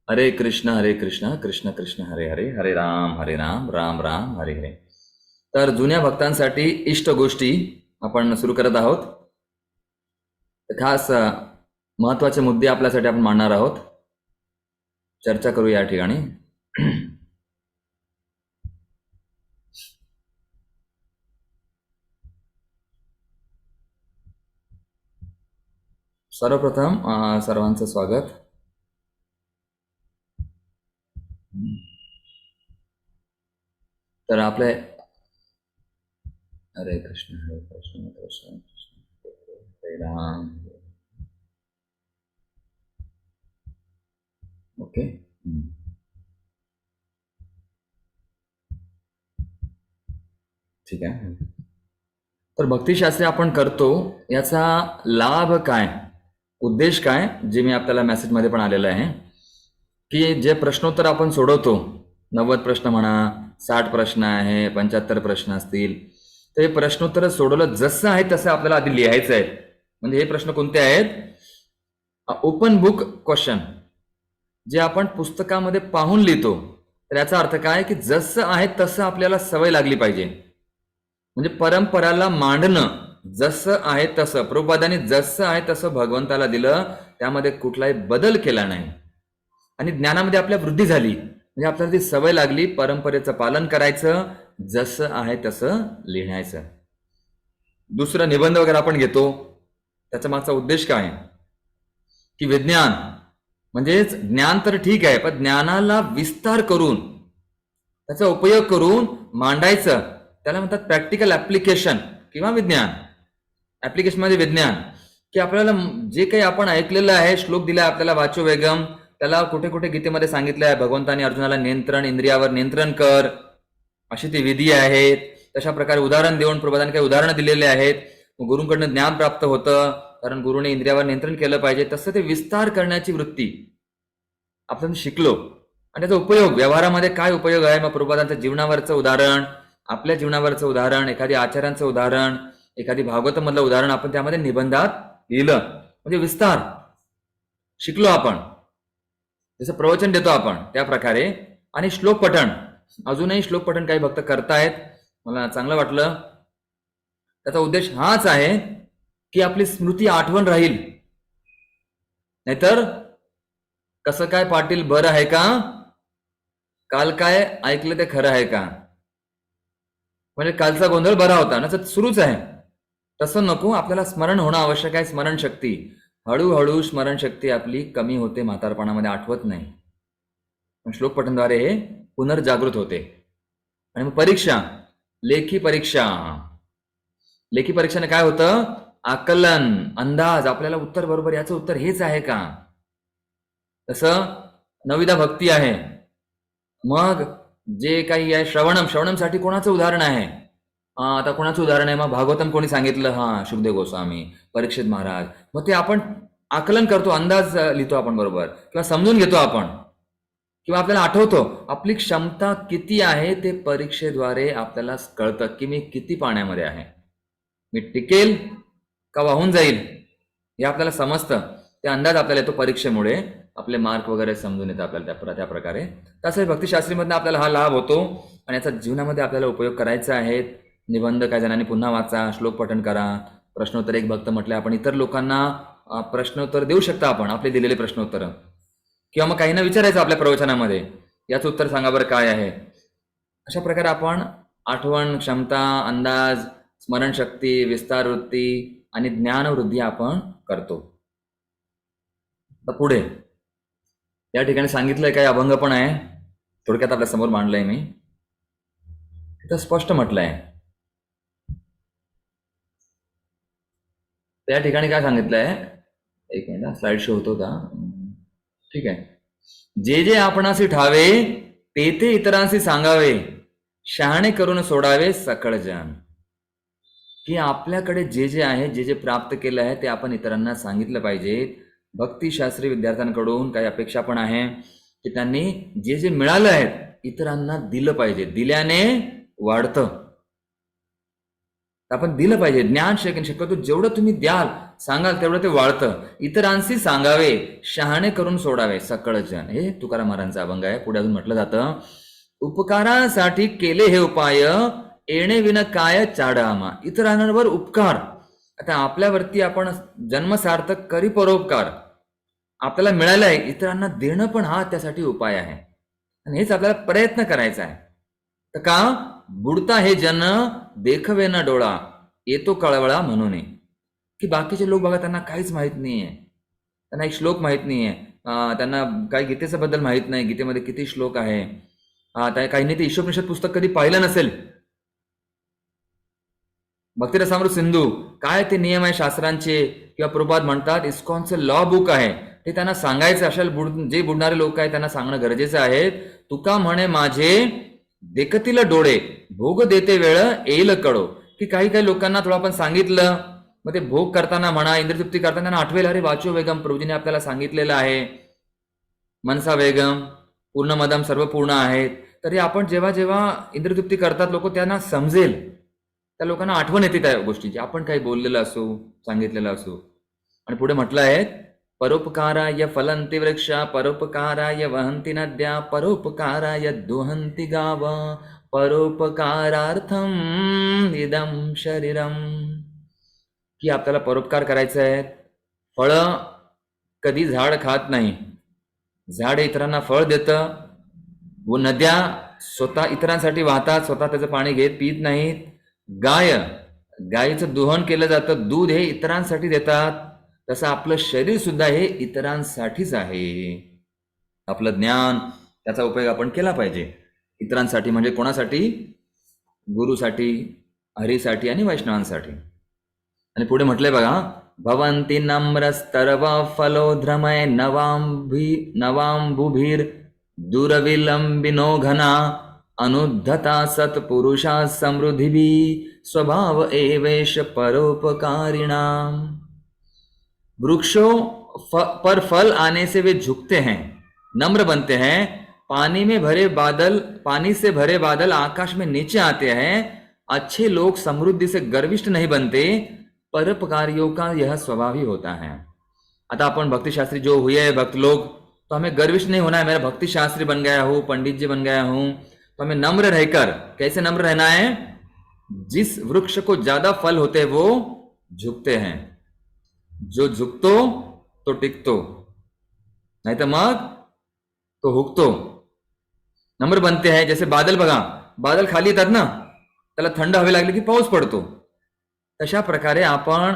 हरे कृष्ण कृष्ण कृष्ण हरे हरे हरे राम राम राम हरे हरे. तर जुन्या भक्तांसाठी इष्ट गोष्टी आपण सुरू करत आहोत. खास महत्वाचे मुद्दे आपल्यासाठी आपण मांडणार आहोत. चर्चा करू या ठिकाणी. सर्वप्रथम सर्वांचं स्वागत. तर आपले हरे कृष्ण कृष्ण कृष्ण हरे राम. ओके. ठीक आहे. तर भक्तिशास्त्री आपण करतो याचा लाभ काय, उद्देश काय, जे मी आपल्याला मेसेजमध्ये पण आलेलं आहे की जे प्रश्नोत्तर आपण सोडवतो, 90 प्रश्न म्हणा, 60 प्रश्न आहे, 75 प्रश्न असतील, तर हे प्रश्नोत्तर सोडवलं जसं आहे तसं आपल्याला आधी लिहायचं आहे. म्हणजे हे प्रश्न कोणते आहेत? ओपन बुक क्वेश्चन, जे आपण पुस्तकामध्ये पाहून लिहितो. तर याचा अर्थ काय की जसं आहे तसं आपल्याला सवय लागली पाहिजे. म्हणजे परंपराला मांडणं, जसं आहे तसं प्रभुपादांनी जसं आहे तसं भगवंताला दिलं, त्यामध्ये कुठलाही बदल केला नाही आणि ज्ञानामध्ये आपल्या वृद्धी झाली. म्हणजे आपल्याला ती सवय लागली परंपरेचं पालन करायचं, जसं आहे तसं लिहायचं. दुसरं निबंध वगैरे आपण घेतो, त्याचा मागचा उद्देश काय की विज्ञान म्हणजेच ज्ञान तर ठीक आहे, पण ज्ञानाला विस्तार करून त्याचा उपयोग करून मांडायचं, त्याला म्हणतात प्रॅक्टिकल ऍप्लिकेशन किंवा विज्ञान. ऍप्लिकेशन मध्ये विज्ञान की आपल्याला जे काही आपण ऐकलेलं आहे, श्लोक दिला आपल्याला वाचो वेगम, त्याला कुठे कुठे गीतेमध्ये सांगितलं आहे भगवंतानी अर्जुनाला नियंत्रण, इंद्रियावर नियंत्रण कर, अशी ती विधी आहेत. तशा प्रकारे उदाहरण देऊन प्रभुपादांनी काही उदाहरणं दिलेले आहेत. गुरुंकडनं ज्ञान प्राप्त होतं, कारण गुरुने इंद्रियावर नियंत्रण केलं पाहिजे. तसं ते विस्तार करण्याची वृत्ती आपण शिकलो आणि त्याचा उपयोग व्यवहारामध्ये काय उपयोग आहे. मग प्रभुपादांचं जीवनावरचं उदाहरण, आपल्या जीवनावरचं उदाहरण, एखादी आचार्यांचं उदाहरण, एखादी भागवत मधलं उदाहरण आपण त्यामध्ये निबंधात लिहिलं. म्हणजे विस्तार शिकलो आपण, जसं प्रवचन देतो आपण त्या प्रकारे. आणि श्लोक पठण, अजूनही श्लोक पठण काही भक्त करतायत, मला चांगलं वाटलं. त्याचा उद्देश हाच आहे की आपली स्मृती आठवण राहील. नाहीतर कसं काय पाटील बरं आहे का, काल काय ऐकलं ते खरं आहे का, म्हणजे कालचा गोंधळ बरा होता ना, सुरूच आहे. तसं नको, आपल्याला स्मरण होणं आवश्यक आहे. स्मरणशक्ती हळूहळू स्मरणशक्ती आपली कमी होते, म्हातारपणामध्ये आठवत नाही. श्लोक पठणद्वारे हे पुनर्जागृत होते. आणि मग परीक्षा, लेखी परीक्षा, लेखी परीक्षेने काय होतं, आकलन, अंदाज, आपल्याला उत्तर बरोबर, याचं उत्तर हेच आहे का. तसं नविदा भक्ती आहे. मग जे काही आहे श्रवणमसाठी कोणाचं उदाहरण आहे, आता कोणाचं उदाहरण आहे, मग भागवतम कोणी सांगितलं, शुकदेव गोस्वामी, परीक्षित महाराज. मग ते आपण आकलन करतो, अंदाज लिहितो आपण बरोबर, किंवा समजून घेतो आपण, किंवा आपल्याला आठवतो. आपली क्षमता किती आहे ते परीक्षेद्वारे आपल्याला कळतं की मी किती पाण्यामध्ये आहे, मी टिकेल का वाहून जाईल, हे आपल्याला समजतं. ते अंदाज आपल्याला येतो परीक्षेमुळे, आपले मार्क वगैरे समजून येतं आपल्याला त्या प्रकारे. तसंच भक्तिशास्त्रीमधनं आपल्याला हा लाभ होतो आणि याचा जीवनामध्ये आपल्याला उपयोग करायचा आहे. निबंध काही जणांनी पुन्हा वाचा, श्लोक पठण करा, प्रश्नोत्तर. एक भक्त म्हटले आपण इतर लोकांना प्रश्नोत्तर देऊ शकता, आपण आपले दिलेले प्रश्नोत्तर, किंवा मग काहींना विचारायचं आपल्या प्रवचनामध्ये, याचं उत्तर सांगा बरं काय आहे. अशा प्रकारे आपण आठवण क्षमता, अंदाज, स्मरणशक्ती, विस्तार वृत्ती आणि ज्ञानवृद्धी आपण करतो. पुढे या ठिकाणी सांगितलंय, काही अभंग पण आहे, थोडक्यात आपल्या समोर मांडलंय मी. तिथं स्पष्ट म्हटलंय, त्या ठिकाणी काय सांगितलंय, एक मिनिट, स्लाइड शो होतो का, ठीक आहे. जे जे आपणासी ठावे ते ते इतरांशी सांगावे, शहाणे करून सोडावे सकळ जन. की आपल्याकडे जे जे आहे, जे जे प्राप्त केलं आहे, ते आपण इतरांना सांगितलं पाहिजे. भक्तिशास्त्री विद्यार्थ्यांकडून काही अपेक्षा पण आहे की त्यांनी जे जे मिळालं आहे इतरांना दिलं पाहिजे. दिल्याने वाढतं. आपण दिलं पाहिजे. ज्ञान शक्यतो जेवढं तुम्ही द्याल सांगाल तेवढं ते वाढतं. इतरांशी सांगावे, शहाणे करून सोडावे सकळ जन. हे तुकाराम महाराजांचा अभंग आहे. पुढे अजून म्हटलं जातं, उपकारासाठी केले हे उपाय, येणे विन काय चाडामा. इतरांवर उपकार, आता आपल्यावरती आपण जन्मसार्थक करी परोपकार आपल्याला मिळालंय, इतरांना देणं पण हा त्यासाठी उपाय आहे. आणि हेच आपल्याला प्रयत्न करायचा आहे. तर का बुडता हे जन देखवे न डोळा, येतो कळवळा म्हणून. की बाकीचे लोक बघा, त्यांना काहीच माहित नाहीये, त्यांना एक श्लोक माहित नाहीये, त्यांना काही गीतेच्या बद्दल माहित नाही, गीतेमध्ये किती श्लोक आहे, काहींनी ते ईशोपनिषद पुस्तक कधी पाहिलं नसेल. भक्तिरसामृत सिंधू काय ते नियम आहे शास्त्रांचे, किंवा प्रभुपाद म्हणतात इस्कॉनचं लॉ बुक आहे, ते त्यांना सांगायचं असेल. जे बुडणारे लोक आहेत त्यांना सांगणं गरजेचं आहे. तुका म्हणे माझे देखतील डोळे, भोग देते वेळ येईल कळो. की काही काही लोकांना थोडं आपण सांगितलं, मग ते भोग करताना म्हणा, इंद्रतृप्ती करताना आठवेल, अरे वाचो वेगम, प्रभूजीने आपल्याला सांगितलेलं आहे मनसा वेगम, पूर्ण मदम सर्व पूर्ण आहेत. तरी आपण जेव्हा जेव्हा इंद्रतृप्ती करतात लोक, त्यांना समजेल, त्या लोकांना आठवण येते त्या गोष्टीची, आपण काही बोललेलं असो, सांगितलेलं असो. आणि पुढे म्हटलं आहे, परोपकाराय फलंती वृक्षा, परोपकाराय वहंती नद्या, परोपकाराय दुहंती गाव, परोपकारार्थम इदम शरीरम. की आपल्याला परोपकार करायचं आहे. फळं कधी झाड खात नाही, झाड इतरांना फळ देतं. व नद्या स्वतः इतरांसाठी वाहतात, स्वतः त्याचं पाणी घेत पित नाहीत. गायीचं दुहन केलं जातं, दूध हे इतरांसाठी देतात. तसं आपलं शरीर सुद्धा हे इतरांसाठीच आहे. आपलं ज्ञान, त्याचा उपयोग आपण केला पाहिजे इतरांसाठी. म्हणजे कोणासाठी? गुरुसाठी, हरीसाठी आणि वैष्णवांसाठी. आणि पुढे म्हटलंय बघा, भवंती नम्रस्तरव फलोध्रमय नवांबुभीर दुर्विलंबिनो घना, अनुद्धता सत्पुरुषा समृद्धिभी, स्वभाव एवेश परोपकारिणाम. वृक्षों पर फल आने से वे झुकते हैं, नम्र बनते हैं. पानी से भरे बादल आकाश में नीचे आते हैं. अच्छे लोग समृद्धि से गर्विष्ठ नहीं बनते, परोपकारियों का यह स्वभाव ही होता है. आता अपन भक्ति शास्त्री जो हुए भक्त लोग, तो हमें गर्विष्ठ नहीं होना है. मेरा भक्ति शास्त्री बन गया हूं, पंडित जी बन गया हूं, तो हमें नम्र रहकर, कैसे नम्र रहना है? जिस वृक्ष को ज्यादा फल होते हैं वो झुकते हैं, जो झुकतो तो टिकतो, नहीं तो मग तो हुकतो. नम्र बनते हैं. जैसे बादल बघा, बादल खाली येतात ना, त्याला थंड हवे लागली की पाऊस पडतो. तशा प्रकारे आपण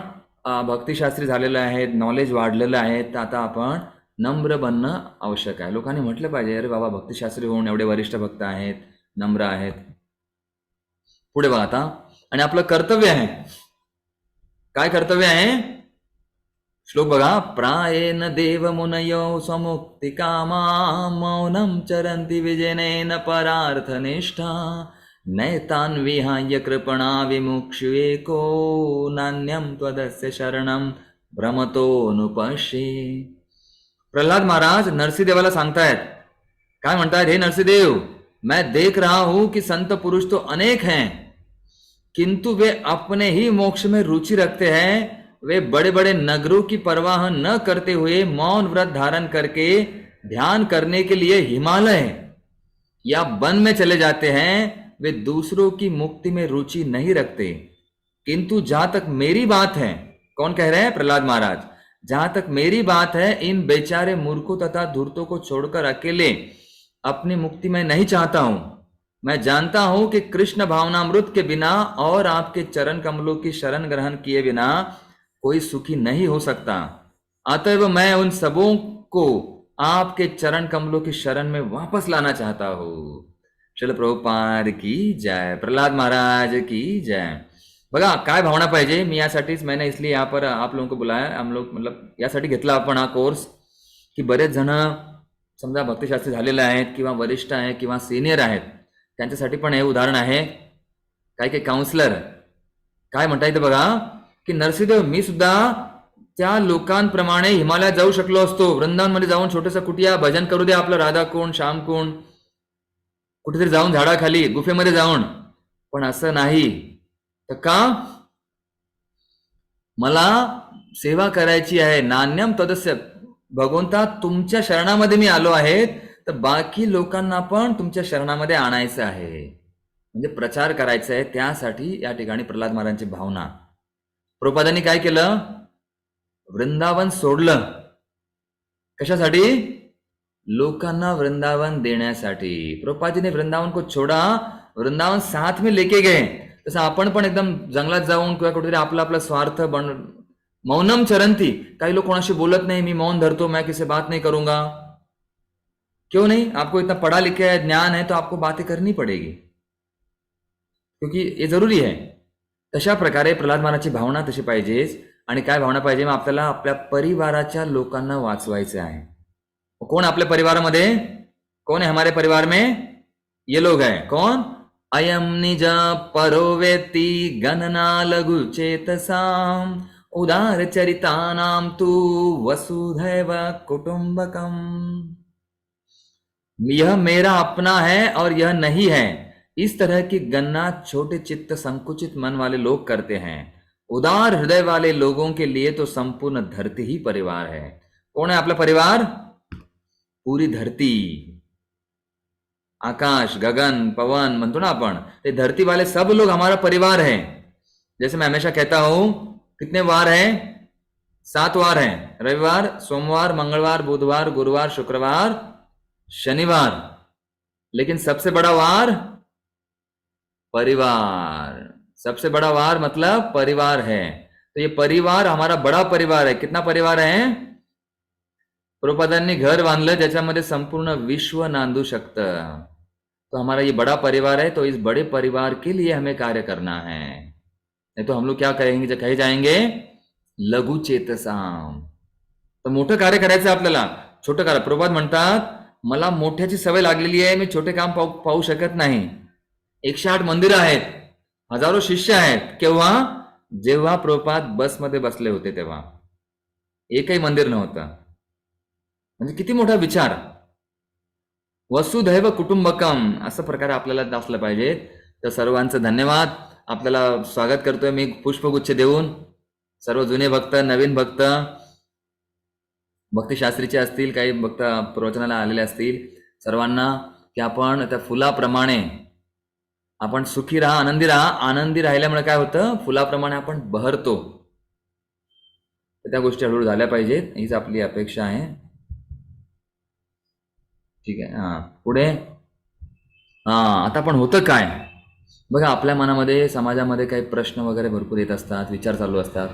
भक्तिशास्त्री झालेलं आहे, नॉलेज वाढलेलं आहे, तर आता आपण नम्र बनणं आवश्यक आहे. लोकांनी म्हटलं पाहिजे, अरे बाबा भक्तिशास्त्री होऊन एवढे वरिष्ठ भक्त आहेत, नम्र आहेत. पुढे बघा आता, आणि आपलं कर्तव्य आहे. काय कर्तव्य आहे? श्लोक बघा, प्रायेन देव मुनयो स्वमुक्ती कामा, मौनम चरंती विजयनेन परार्थ निष्ठा, नैतान विहाय कृपणा विमुक्षुएको, नान्यम त्वदस्य शरणम भ्रमतोनुपश्ये. प्रल्हाद महाराज नरसिंहदेवाला सांगतायत, काय म्हणतायत? हे नरसिंहदेव, मैं देख रहा हूं कि संत पुरुष तो अनेक हैं, किंतु वे अपने ही मोक्ष में रुचि रखते हैं. वे बड़े बड़े नगरों की परवाह न करते हुए मौन व्रत धारण करके ध्यान करने के लिए हिमालय या वन में चले जाते हैं. वे दूसरों की मुक्ति में रुचि नहीं रखते, किंतु जहां तक मेरी बात है, कौन कह रहे हैं? प्रहलाद महाराज. जहां तक मेरी बात है, इन बेचारे मूर्खों तथा धूर्तों को छोड़कर अकेले अपनी मुक्ति में नहीं चाहता हूं. मैं जानता हूं कि कृष्ण भावनामृत के बिना और आपके चरण कमलों की शरण ग्रहण किए बिना कोई सुखी नहीं हो सकता. अतएव मैं उन सबों को आपके चरण कमलों की शरण में वापस लाना चाहता हूं. श्रील प्रभुपाद की जय, प्रहलाद महाराज की जय. बघा काय भावना पाहिजे. मी यासाठीच मैंने इसलिए यहाँ पर आप लोगों को बुलाया. हम लोग मतलब यासाठी घेतला आपण हा कोर्स, की बरेच जण समजा भक्तिशास्त्री झालेले आहेत, किंवा वरिष्ठ आहेत, किंवा सिनियर आहेत, त्यांच्यासाठी पण हे उदाहरण आहे. काही काही काउन्सिलर काय म्हणता येतं बघा, की नरसिंहदेव, मी सुद्धा त्या लोकांप्रमाणे हिमालयात जाऊ शकलो असतो. वृंदावनमध्ये जाऊन छोटंसं कुटिया भजन करू दे आपलं, राधा कुंड, श्याम कुंड, कुठेतरी जाऊन झाडाखाली गुफेमध्ये जाऊन, पण असं नाही. तर का? मला सेवा करायची आहे. नान्यम तदस्य. भगवंता तुमच्या शरणामध्ये मी आलो आहे, तर बाकी लोकांना पण तुमच्या शरणामध्ये आणायचं आहे, म्हणजे प्रचार करायचा आहे. त्यासाठी या ठिकाणी प्रल्हाद महाराजांची भावना. प्रभुपादांनी काय केलं? वृंदावन सोडलं. कशासाठी? लोकांना वृंदावन देण्यासाठी. प्रभुपाद जी ने वृंदावन को छोड़ा, वृंदावन साथ में लेके गए. तसं आपण पण एकदम जंगलात जाऊन किंवा कुठेतरी आपला आपला स्वार्थ मौनम चरंती. काही लोक कोणाशी बोलत नाही, मी मौन धरतो, मैं किसी बात नहीं करूंगा. क्यों नहीं? आपको इतना पढ़ा लिखा है, ज्ञान है, तो आपको बातें करनी पड़ेगी, क्योंकि ये जरुरी है. तशा प्रकारे प्रल्हाद महाराजांची भावना तशी पाहिजेच. आणि काय भावना पाहिजे? मग आपल्याला आपल्या परिवाराच्या लोकांना वाचवायचं आहे. कौन आपल्या परिवारामध्ये? कौन है हमारे परिवार में? ये लोग हैं. कौन? अयम निज परो वेत्ति गणना लघु चेतसाम उदार चरितानाम तु वसुधैव कुटुंबकम. यह मेरा अपना है और यह नहीं है. इस तरह की गणना छोटे चित्त संकुचित मन वाले लोग करते हैं. उदार हृदय वाले लोगों के लिए तो संपूर्ण धरती ही परिवार है. कौन है आपला परिवार? पूरी धरती. आकाश, गगन, पवन म्हणतो ना आपण, ये धरती वाले सब लोग हमारा परिवार है. जैसे मैं हमेशा कहता हूं, कितने वार हैं? 7 वार हैं. रविवार, सोमवार, मंगलवार, बुधवार, गुरुवार, शुक्रवार, शनिवार. लेकिन सबसे बड़ा वार परिवार. सबसे बड़ा वार मतलब परिवार है. तो ये परिवार हमारा बड़ा परिवार है. कितना परिवार है? प्रभुपादांनी घर बांधलं ज्याच्यामध्ये संपूर्ण विश्व नांदू शकतं. तो हमारा ये बड़ा परिवार है. तो इस बड़े परिवार के लिए हमें कार्य करना है. नहीं तो हम लोग क्या करेंगे? जब कहे जाएंगे लघु चेतसाम. तर मोठं कार्य करायचं आपल्याला, छोटं कार्य. प्रभुपाद म्हणतात, मला मोठ्याची सवय लागलेली आहे, मी छोटे काम पाहू शकत नाही. 108 मंदिरं आहेत, हजारो शिष्य आहेत. केव्हा? जेव्हा प्रभुपाद बसमध्ये बसले होते तेव्हा एकही मंदिर नव्हतं. म्हणजे किती मोठा विचार. वसुधैव कुटुंबकम असं प्रकारे आपल्याला असलं पाहिजे. तर सर्वांचं धन्यवाद. आपल्याला स्वागत करतोय मी पुष्पगुच्छ देऊन. सर्व जुने भक्त, नवीन भक्त, भक्तिशास्त्रीचे असतील, काही भक्त प्रवचनाला आलेले असतील, सर्वांना की आपण त्या फुलाप्रमाणे आपण सुखी राहा, आनंदी राहा. आनंदी राहिल्यामुळे काय होतं? फुलाप्रमाणे आपण बहरतो. तर त्या गोष्टी हळूहळू झाल्या पाहिजेत, हीच आपली अपेक्षा आहे. ठीक आहे. पुढे आता पण होतं काय बघा, आपल्या मनामध्ये, समाजामध्ये काही प्रश्न वगैरे भरपूर येत असतात, विचार चालू असतात,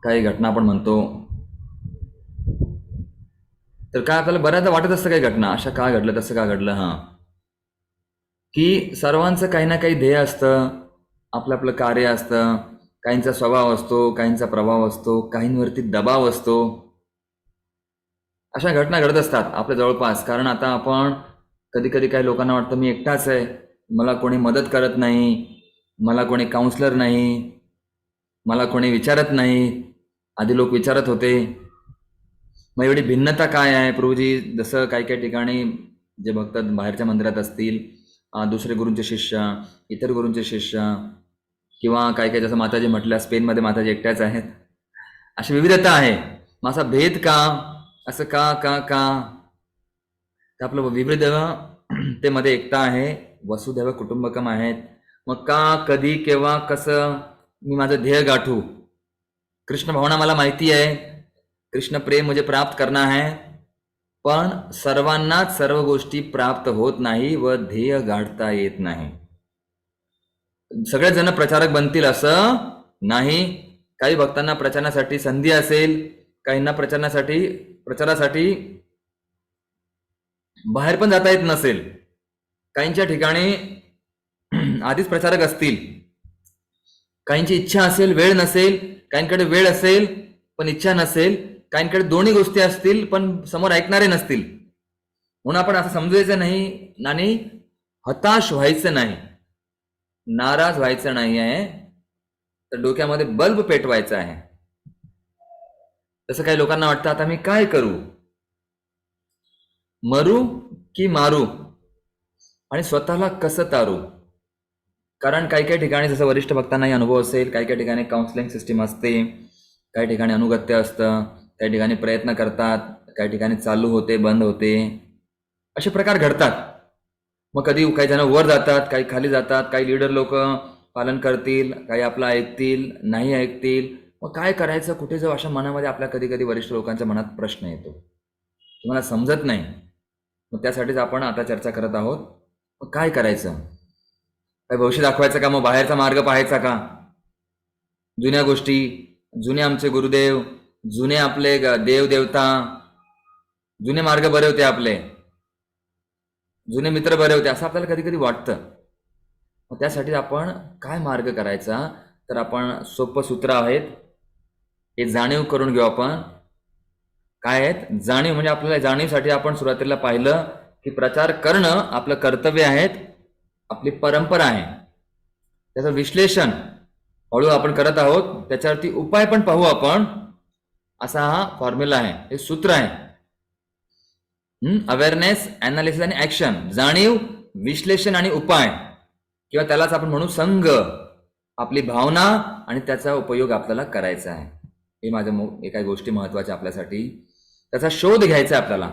काही घटना आपण म्हणतो. तर काय आपल्याला बऱ्याचदा वाटत असतं काही घटना अशा का घडलं, तसं का घडलं. की सर्वांचं काही ना काही ध्येय असतं, आपलं आपलं कार्य असतं, काहींचा स्वभाव असतो, काहींचा प्रभाव असतो, काहींवरती दबाव असतो. अशा घटना घडत असतात आपल्या जवळपास. कारण आता आपण कधी कधी काही लोकांना वाटतं मी एकटाच आहे, मला कोणी मदत करत नाही, मला कोणी काउन्सलर नाही, मला कोणी विचारत नाही. आधी लोक विचारत होते. मग एवढी भिन्नता काय आहे प्रभूजी? जसं काही काही ठिकाणी जे भक्त बाहेरच्या मंदिरात असतील, दुसरे गुरूंचे शिष्य, इतर गुरूंचे शिष्य, किंवा काही काही जसं माताजी म्हटलं, स्पेनमध्ये माताजी एकट्याच आहेत. अशी विविधता आहे. मग असा भेद का? असं का का का तर आपलं विविध ते मध्ये एकता आहे, वसुधैव कुटुंबकम आहेत. मग का, कधी, केव्हा, कसं मी माझं ध्येय गाठू? कृष्ण भावना मला माहिती आहे, कृष्ण प्रेम मुझे प्राप्त करना है, पण सर्वांनाच सर्व गोष्टी प्राप्त होत नाही व ध्येय गाठता येत नाही. सगळेच जण प्रचारक बनतील असं नाही. काही भक्तांना प्रचारासाठी संधी असेल, काहींना प्रचारासाठी बाहेर पण जाता येत नसेल. काहींच्या ठिकाणी आधीच प्रचारक असतील, काहींची इच्छा असेल, वेळ नसेल, काहींकडे वेळ असेल पण इच्छा नसेल, काहींकडे दोन्ही गोष्टी असतील पण समोर ऐकणारे नसतील. म्हणून आपण असं समजायचं नाही आणि हताश व्हायचं नाही, नाराज व्हायचं नाही आहे, तर डोक्यामध्ये बल्ब पेटवायचा आहे. तसं काही लोकांना वाटतं आता मी काय करू, मरू की मारू आणि स्वतःला कसं तारू. कारण काही काही ठिकाणी जसं वरिष्ठ भक्तांनाही अनुभव असेल, काही काही ठिकाणी काउन्सिलिंग सिस्टीम असते, काही ठिकाणी अनुगत्य असतं, काही ठिकाणी प्रयत्न करतात, काही ठिकाणी चालू होते, बंद होते, असे प्रकार घडतात. मग कधी काही जण वर जातात, काही खाली जातात, काही लीडर लोक पालन करतील, काही आपलं ऐकतील, नाही ऐकतील. मग काय करायचं, कुठे जाऊ, अशा मनामध्ये आपल्या कधी कधी वरिष्ठ लोकांच्या मनात प्रश्न येतो, तुम्हाला समजत नाही. मग त्यासाठीच आपण आता चर्चा करत आहोत. मग काय करायचं, काय भविष्य दाखवायचं का, मग बाहेरचा मार्ग पाहायचा का, जुन्या गोष्टी, जुने आमचे गुरुदेव, जुने आपले देव देवता, जुने मार्ग बरे होते, आपले जुने मित्र बरे होते, असं आपल्याला कधी कधी वाटतं. मग त्यासाठी आपण काय मार्ग करायचा, तर आपण सोपं सूत्र आहेत, हे जाणीव करून घेऊ आपण. काय आहेत जाणीव, म्हणजे आपल्याला जाणीवसाठी आपण सुरुवातीला पाहिलं की प्रचार करणं आपलं कर्तव्य आहे, आपली परंपरा आहे. त्याचं विश्लेषण हळू आपण करत आहोत, त्याच्यावरती उपाय पण पाहू आपण. असा हा फॉर्म्युला आहे, हे सूत्र आहे. अवेअरनेस, अनालिसिस आणि ऍक्शन. जाणीव, विश्लेषण आणि उपाय, किंवा त्यालाच आपण म्हणू संघ. आपली भावना आणि त्याचा उपयोग आपल्याला करायचा आहे. हे माझ्या काही गोष्टी महत्वाच्या आपल्यासाठी. त्याचा शोध घ्यायचा आपल्याला,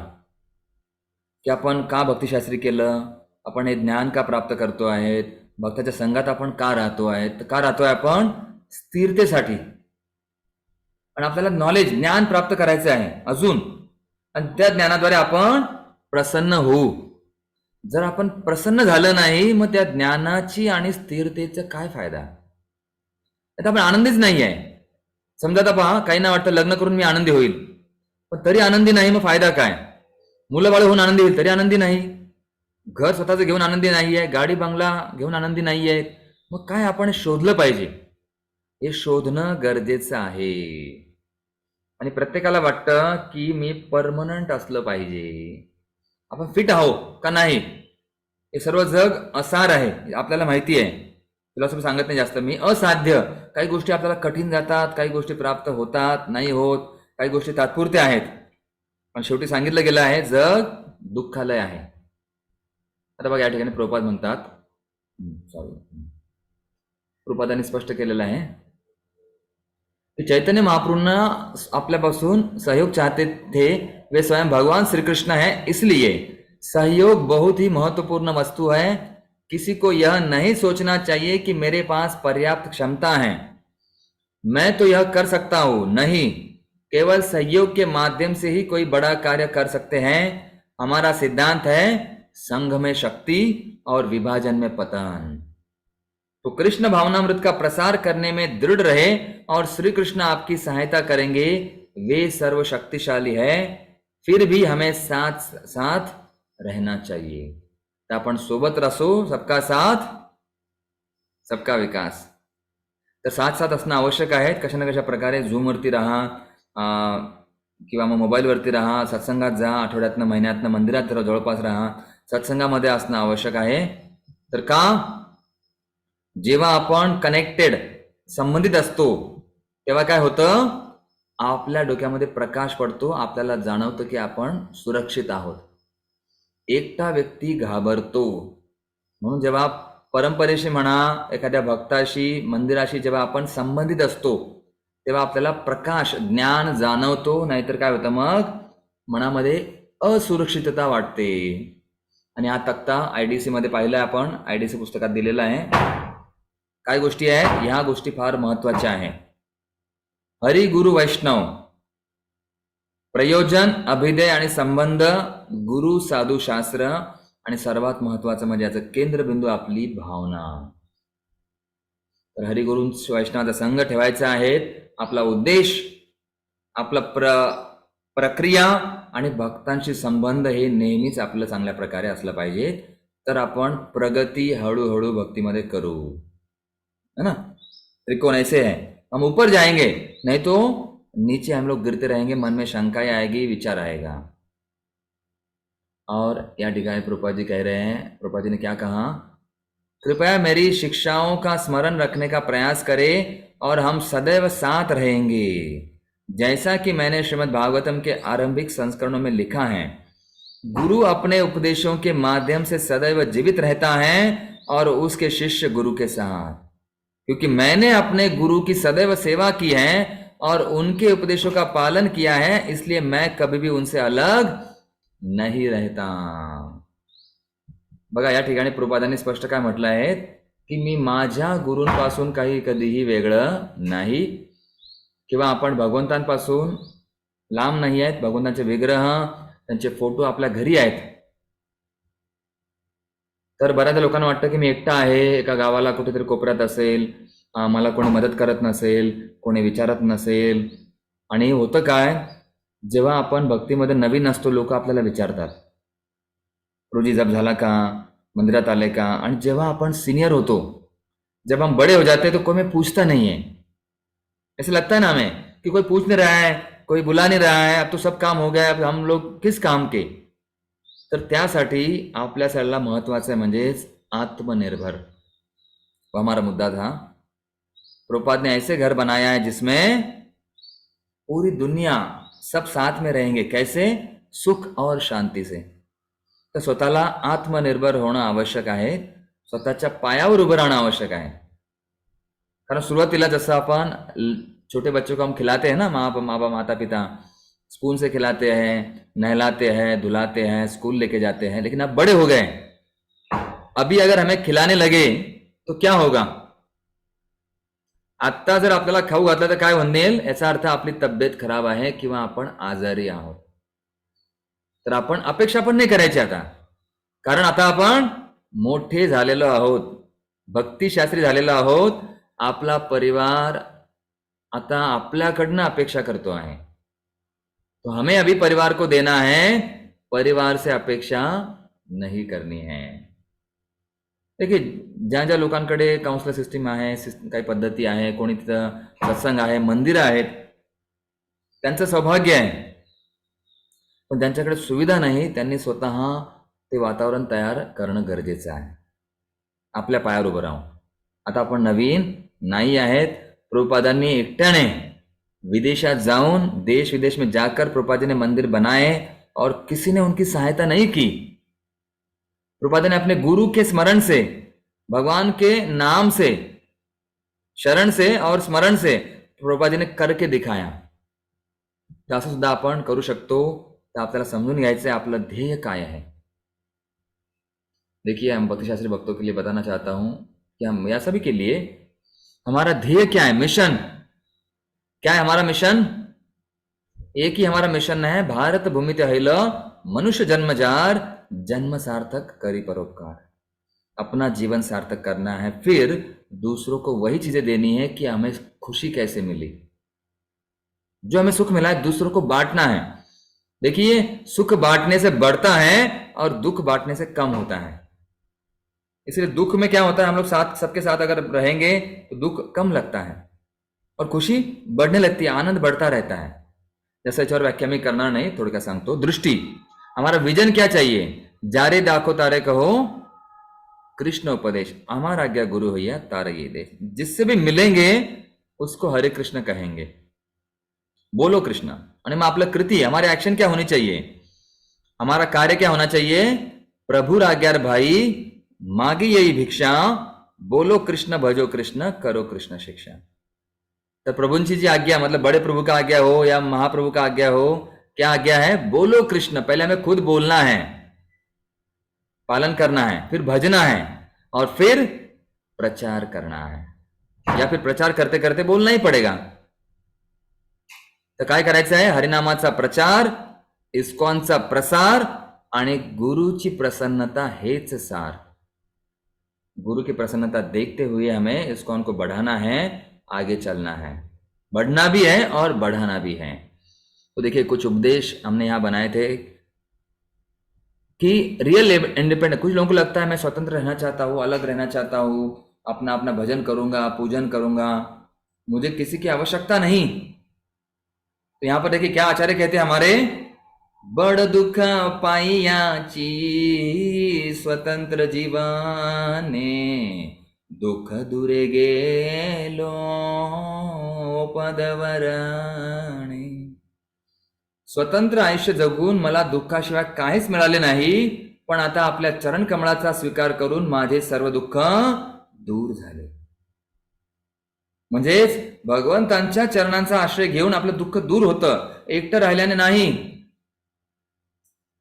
की आपण का भक्तिशास्त्री केलं, आपण हे ज्ञान का प्राप्त करतो आहेत, भक्ताच्या संघात आपण का राहतो आहेत, का राहतोय आपण स्थिरतेसाठी. आणि आपल्याला नॉलेज, ज्ञान प्राप्त करायचं आहे अजून, आणि त्या ज्ञानाद्वारे आपण प्रसन्न होऊ. जर आपण प्रसन्न झालं नाही, मग त्या ज्ञानाची आणि स्थिरतेचा काय फायदा. आता आपण आनंदीच नाही आहे. समजा आता पहा, काहींना वाटतं लग्न करून मी आनंदी होईल, पण तरी आनंदी नाही, मग फायदा काय. मुलं बाळ होऊन आनंदी होईल तरी आनंदी नाही, घर स्वतःचं घेऊन आनंदी नाहीये, गाडी बंगला घेऊन आनंदी नाहीये. मग काय आपण शोधलं पाहिजे, हे शोधणं गरजेचं आहे. आणि प्रत्येकाला वाटतं की मी परमनंट असलं पाहिजे, आपण फिट आहोत का नाही. हे सर्व जग असार आहे, आपल्याला माहिती आहे. फिलॉसॉफी सांगत नाही जास्त मी, असाध्य. काही गोष्टी आपल्याला कठीण जातात, काही गोष्टी प्राप्त होतात, नाही होत, काही गोष्टी तात्पुरत्या आहेत. पण शेवटी सांगितलं गेलं आहे, जग दुःखालय आहे. आता बघा, या ठिकाणी प्रभुपाद म्हणतात, प्रभुपादांनी स्पष्ट केलेलं आहे कि चैतन्य महाप्रभुना आपल्यापासून सहयोग चाहते थे, वे स्वयं भगवान श्री कृष्ण है, इसलिए सहयोग बहुत ही महत्वपूर्ण वस्तु है. किसी को यह नहीं सोचना चाहिए कि मेरे पास पर्याप्त क्षमता है, मैं तो यह कर सकता हूं. नहीं, केवल सहयोग के माध्यम से ही कोई बड़ा कार्य कर सकते हैं. हमारा सिद्धांत है संघ में शक्ति और विभाजन में पतन. तो कृष्ण भावनामृत का प्रसार करने में दृढ़ रहे और श्री कृष्ण आपकी सहायता करेंगे. वे सर्वशक्तिशाली है, फिर भी हमें साथ साथ रहना चाहिए. तर आपण सोबत रसो, सबका साथ सबका विकास. तर साथ साथ असणं आवश्यक आहे. कशा ना कशा प्रकारे झूमवरती राहा, किंवा मग मोबाईलवरती राहा, सत्संगात जा, आठवड्यातनं महिन्यातनं मंदिरात जरा जवळपास राहा, सत्संगामध्ये असणं आवश्यक आहे. तर का, जेव्हा आपण कनेक्टेड, संबंधित असतो, तेव्हा काय होतं, आपल्या डोक्यामध्ये प्रकाश पडतो, आपल्याला जाणवतं की आपण सुरक्षित आहोत. एकटा व्यक्ती घाबरतो. म्हणून जेव्हा परंपरेशी म्हणा, एखाद्या भक्ताशी, मंदिराशी जेव्हा आपण संबंधित असतो, तेव्हा आपल्याला प्रकाश, ज्ञान जाणवतो. नाहीतर काय होतं, मग मनामध्ये असुरक्षितता वाटते. आणि हा तक्ता IDC मध्ये पाहिलाय आपण, IDC पुस्तकात दिलेला आहे. काय गोष्टी आहेत, ह्या गोष्टी फार महत्वाच्या आहे. हरी गुरु वैष्णव, प्रयोजन, अभिदय आणि संबंध, गुरु साधू शास्त्र, आणि सर्वात महत्वाचं म्हणजे याचं केंद्रबिंदू आपली भावना. तर हरिगुरु वैष्णवाचा संघ ठेवायचा आहे. आपला उद्देश, आपला प्रक्रिया आणि भक्तांशी संबंध हे नेहमीच आपलं चांगल्या प्रकारे असलं पाहिजे. तर आपण प्रगती हळूहळू भक्तीमध्ये करू, है ना. त्रिकोण ऐसे है, हम ऊपर जाएंगे, नहीं तो नीचे हम लोग गिरते रहेंगे, मन में शंकाएं आएगी, विचार आएगा. और या ठिकाणी प्रभुपाद जी कह रहे हैं, प्रभुपाद जी ने क्या कहा, कृपया मेरी शिक्षाओं का स्मरण रखने का प्रयास करें और हम सदैव साथ रहेंगे. जैसा कि मैंने श्रीमद् भागवतम के आरंभिक संस्करणों में लिखा है, गुरु अपने उपदेशों के माध्यम से सदैव जीवित रहता है, और उसके शिष्य गुरु के साथ, क्योंकि मैंने अपने गुरु की सदैव सेवा की है और उनके उपदेशों का पालन किया है, इसलिए मैं कभी भी उनसे अलग नाही रहता. बघा या ठिकाणी प्रभुपादांनी स्पष्ट काय म्हटलं आहे की मी माझ्या गुरूंपासून काही कधीही वेगळं नाही, किंवा आपण भगवंतांपासून लांब नाही आहेत. भगवंतांचे विग्रह, त्यांचे फोटो आपल्या घरी आहेत. तर बऱ्याचदा लोकांना वाटतं की मी एकटा आहे, एका गावाला कुठेतरी कोपऱ्यात असेल, मला कोणी मदत करत नसेल, कोणी विचारत नसेल. आणि होतं काय, जेव्हा आपण भक्तीमध्ये नवीन असतो लोक आपल्याला विचारतात, रोजी जप झाला का, मंदिरात आले का. आणि जेव्हा आपण सीनियर होतो, जब हम बड़े हो जाते हैं तो कोई हमें पूछता नहीं है. ऐसे लगता है ना हमें कि कोई पूछ नहीं रहा है, कोई बुला नहीं रहा है, अब तो सब काम हो गया, अब हम लोग किस काम के. तर त्यासाठी आपल्या सगळ्याला महत्वाचं आहे म्हणजेच आत्मनिर्भर. वो हमारा मुद्दा था. प्रभुपाद ने ऐसे घर बनाया है जिसमें पूरी दुनिया सब साथ में रहेंगे. कैसे? सुख और शांती से. तर स्वतःला आत्मनिर्भर होणं आवश्यक आहे, स्वतःच्या पायावर उभं राहणं आवश्यक आहे. कारण सुरुवातीला जसं आपण छोटे बच्चों को हम खिलाते हैं ना, माता पिता स्पून से खिलाते हैं, नहलाते हैं, धुलाते हैं, स्कूल लेके जाते हैं. लेकिन अब बड़े हो गए, अभी अगर हमें खिलाने लगे तो क्या होगा. आत्ता जर आपल्याला खाऊ घातलं तर काय म्हणेल, याचा अर्थ आपली तब्येत खराब आहे किंवा आपण आजारी आहोत. तर आपण अपेक्षा पण नाही करायची आता, कारण आता आपण मोठे झालेलो आहोत, भक्तिशास्त्री झालेलो आहोत. आपला परिवार आता आपल्याकडनं अपेक्षा करतो आहे. तो हमें अभी परिवार को देना है, परिवार से अपेक्षा नहीं करनी है. देखिए, ज्या ज्या लोकांकडे काउन्सिलर सिस्टीम आहे, काही पद्धती आहे, कोणी तिथं सत्संग आहे, मंदिरं आहेत, त्यांचं सौभाग्य आहे. पण ज्यांच्याकडे सुविधा नाही त्यांनी स्वतः ते वातावरण तयार करणं गरजेचं आहे, आपल्या पायावर उभं राहून. आता आपण नवीन नाही आहेत. प्रभुपादांनी एकट्याने विदेशात जाऊन, देश विदेश में जाकर प्रभुपाद जी ने मंदिर बनाए और किसी ने उनकी सहायता नहीं की. प्रभुपाद ने अपने गुरु के स्मरण से, भगवान के नाम से, शरण से और स्मरण से प्रभुपाद जी ने करके दिखाया. तर असं सुद्धा आपण करू शकतो. तर आपल्याला समजून घ्यायचं आहे आपलं ध्येय काय आहे. देखिए, हम भक्तिशास्त्री भक्तों के लिए बताना चाहता हूं कि हम या सभी के लिए हमारा ध्येय क्या है, मिशन क्या है. हमारा मिशन एक ही हमारा मिशन है, भारत भूमि ते हैल मनुष्य जन्मजार, जन्म सार्थक करी परोपकार. अपना जीवन सार्थक करना है, फिर दूसरों को वही चीजें देनी है कि हमें खुशी कैसे मिली. जो हमें सुख मिला है दूसरों को बांटना है. देखिए, सुख बांटने से बढ़ता है और दुख बांटने से कम होता है. इसलिए दुख में क्या होता है, हम लोग साथ सबके साथ अगर रहेंगे तो दुख कम लगता है और खुशी बढ़ने लगती है, आनंद बढ़ता रहता है. जैसे याच्यावर व्याख्या मी करणार नाही, थोडक्यात सांगतो. दृष्टी, हमारा विजन क्या चाहिए. जारे दाखो तारे कहो कृष्ण उपदेश, हमारा आज्ञा गुरु भैया तारे ये देश. जिससे भी मिलेंगे उसको हरे कृष्ण कहेंगे, बोलो कृष्ण. आणि मग आपलं कृती, हमारे एक्शन क्या होनी चाहिए, हमारा कार्य क्या होना चाहिए. प्रभु आज्ञार भाई मागी यही भिक्षा, बोलो कृष्ण भजो कृष्ण करो कृष्ण शिक्षा. तो प्रभुंची जी आज्ञा, मतलब बड़े प्रभु का आज्ञा हो या महाप्रभु का आज्ञा हो, क्या आज्ञा है, बोलो कृष्ण. पहले हमें खुद बोलना है, पालन करना है, फिर भजना है और फिर प्रचार करना है, या फिर प्रचार करते करते बोलना ही पड़ेगा. तर काय करायचं आहे, हरिनामाचा प्रचार, इस्कॉनचा प्रसार आणि गुरुची प्रसन्नता हेच सार. गुरु की प्रसन्नता देखते हुए हमें इस्कॉन को बढ़ाना है, आगे चलना है, बढ़ना भी है और बढ़ाना भी है. तो देखिए, कुछ उपदेश हमने यहाँ बनाए थे कि रियल इंडिपेंडेंट. कुछ लोगों को लगता है मैं स्वतंत्र रहना चाहता हूँ, अलग रहना चाहता हूँ, अपना अपना भजन करूंगा, पूजन करूंगा, मुझे किसी की आवश्यकता नहीं. तो यहाँ पर देखिए क्या आचार्य कहते हैं हमारे, बड़ दुख पाइयाची स्वतंत्र जीवाने, दुःख दुरे गेलो पदवरणे. स्वतंत्र आयुष्य जगून मला दुःखाशिवाय काहीच मिळाले नाही, पण आता आपल्या चरण कमळाचा स्वीकार करून माझे सर्व दुःख दूर झाले. म्हणजेच भगवंतांच्या चरणांचा आश्रय घेऊन आपलं दुःख दूर होतं, एकटं राहिल्याने नाही.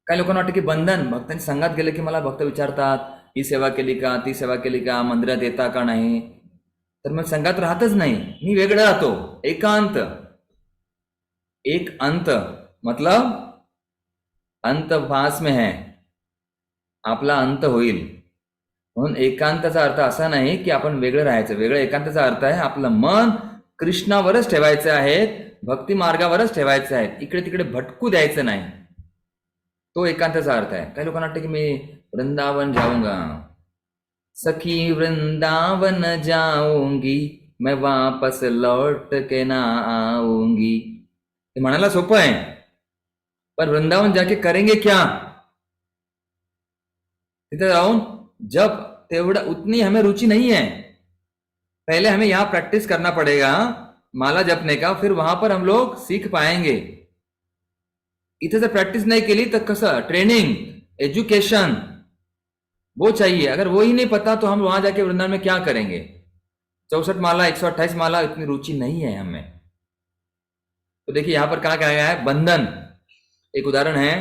काही लोकांना वाटतं की बंधन, भक्तांच्या संघात गेले की मला भक्त विचारतात ही सेवा केली का, ती सेवा केली का, मंदिरात येता का नाही, तर मग संघात राहतच नाही, मी वेगळा राहतो. एकांत, एक अंत, मतलब अंत पास में है, आपला अंत होईल. म्हणून एकांताचा अर्थ असा नाही की आपण वेगळं राहायचं. वेगळं एकांताचा अर्थ आहे आपलं मन कृष्णावरच ठेवायचं आहे, भक्ती मार्गावरच ठेवायचं आहे, इकडे तिकडे भटकू द्यायचं नाही. तो एकांताचा अर्थ आहे. काही लोकांना वाटतं की मी वृंदावन जाऊंगा, सखी वृंदावन जाऊंगी, मैं वापस लौट के ना आऊंगी. हे म्हणायला सोपं आहे, पर वृंदावन जाके करेंगे क्या? तिथे जाऊन जब तेवढा उतनी हमें रुचि नहीं है, पहले हमें यहाँ प्रैक्टिस करना पड़ेगा माला जपने का, फिर वहां पर हम लोग सीख पाएंगे. इथे जर प्रैक्टिस नहीं केली तर कसं, ट्रेनिंग, एजुकेशन वो चाहिए. अगर वो ही नहीं पता तो हम वहां जाके वृंदावन में क्या करेंगे? 64 माला, 128 माला, इतनी रुचि नहीं है हमें. तो देखिए यहां पर कहा गया है बंधन. एक उदाहरण है,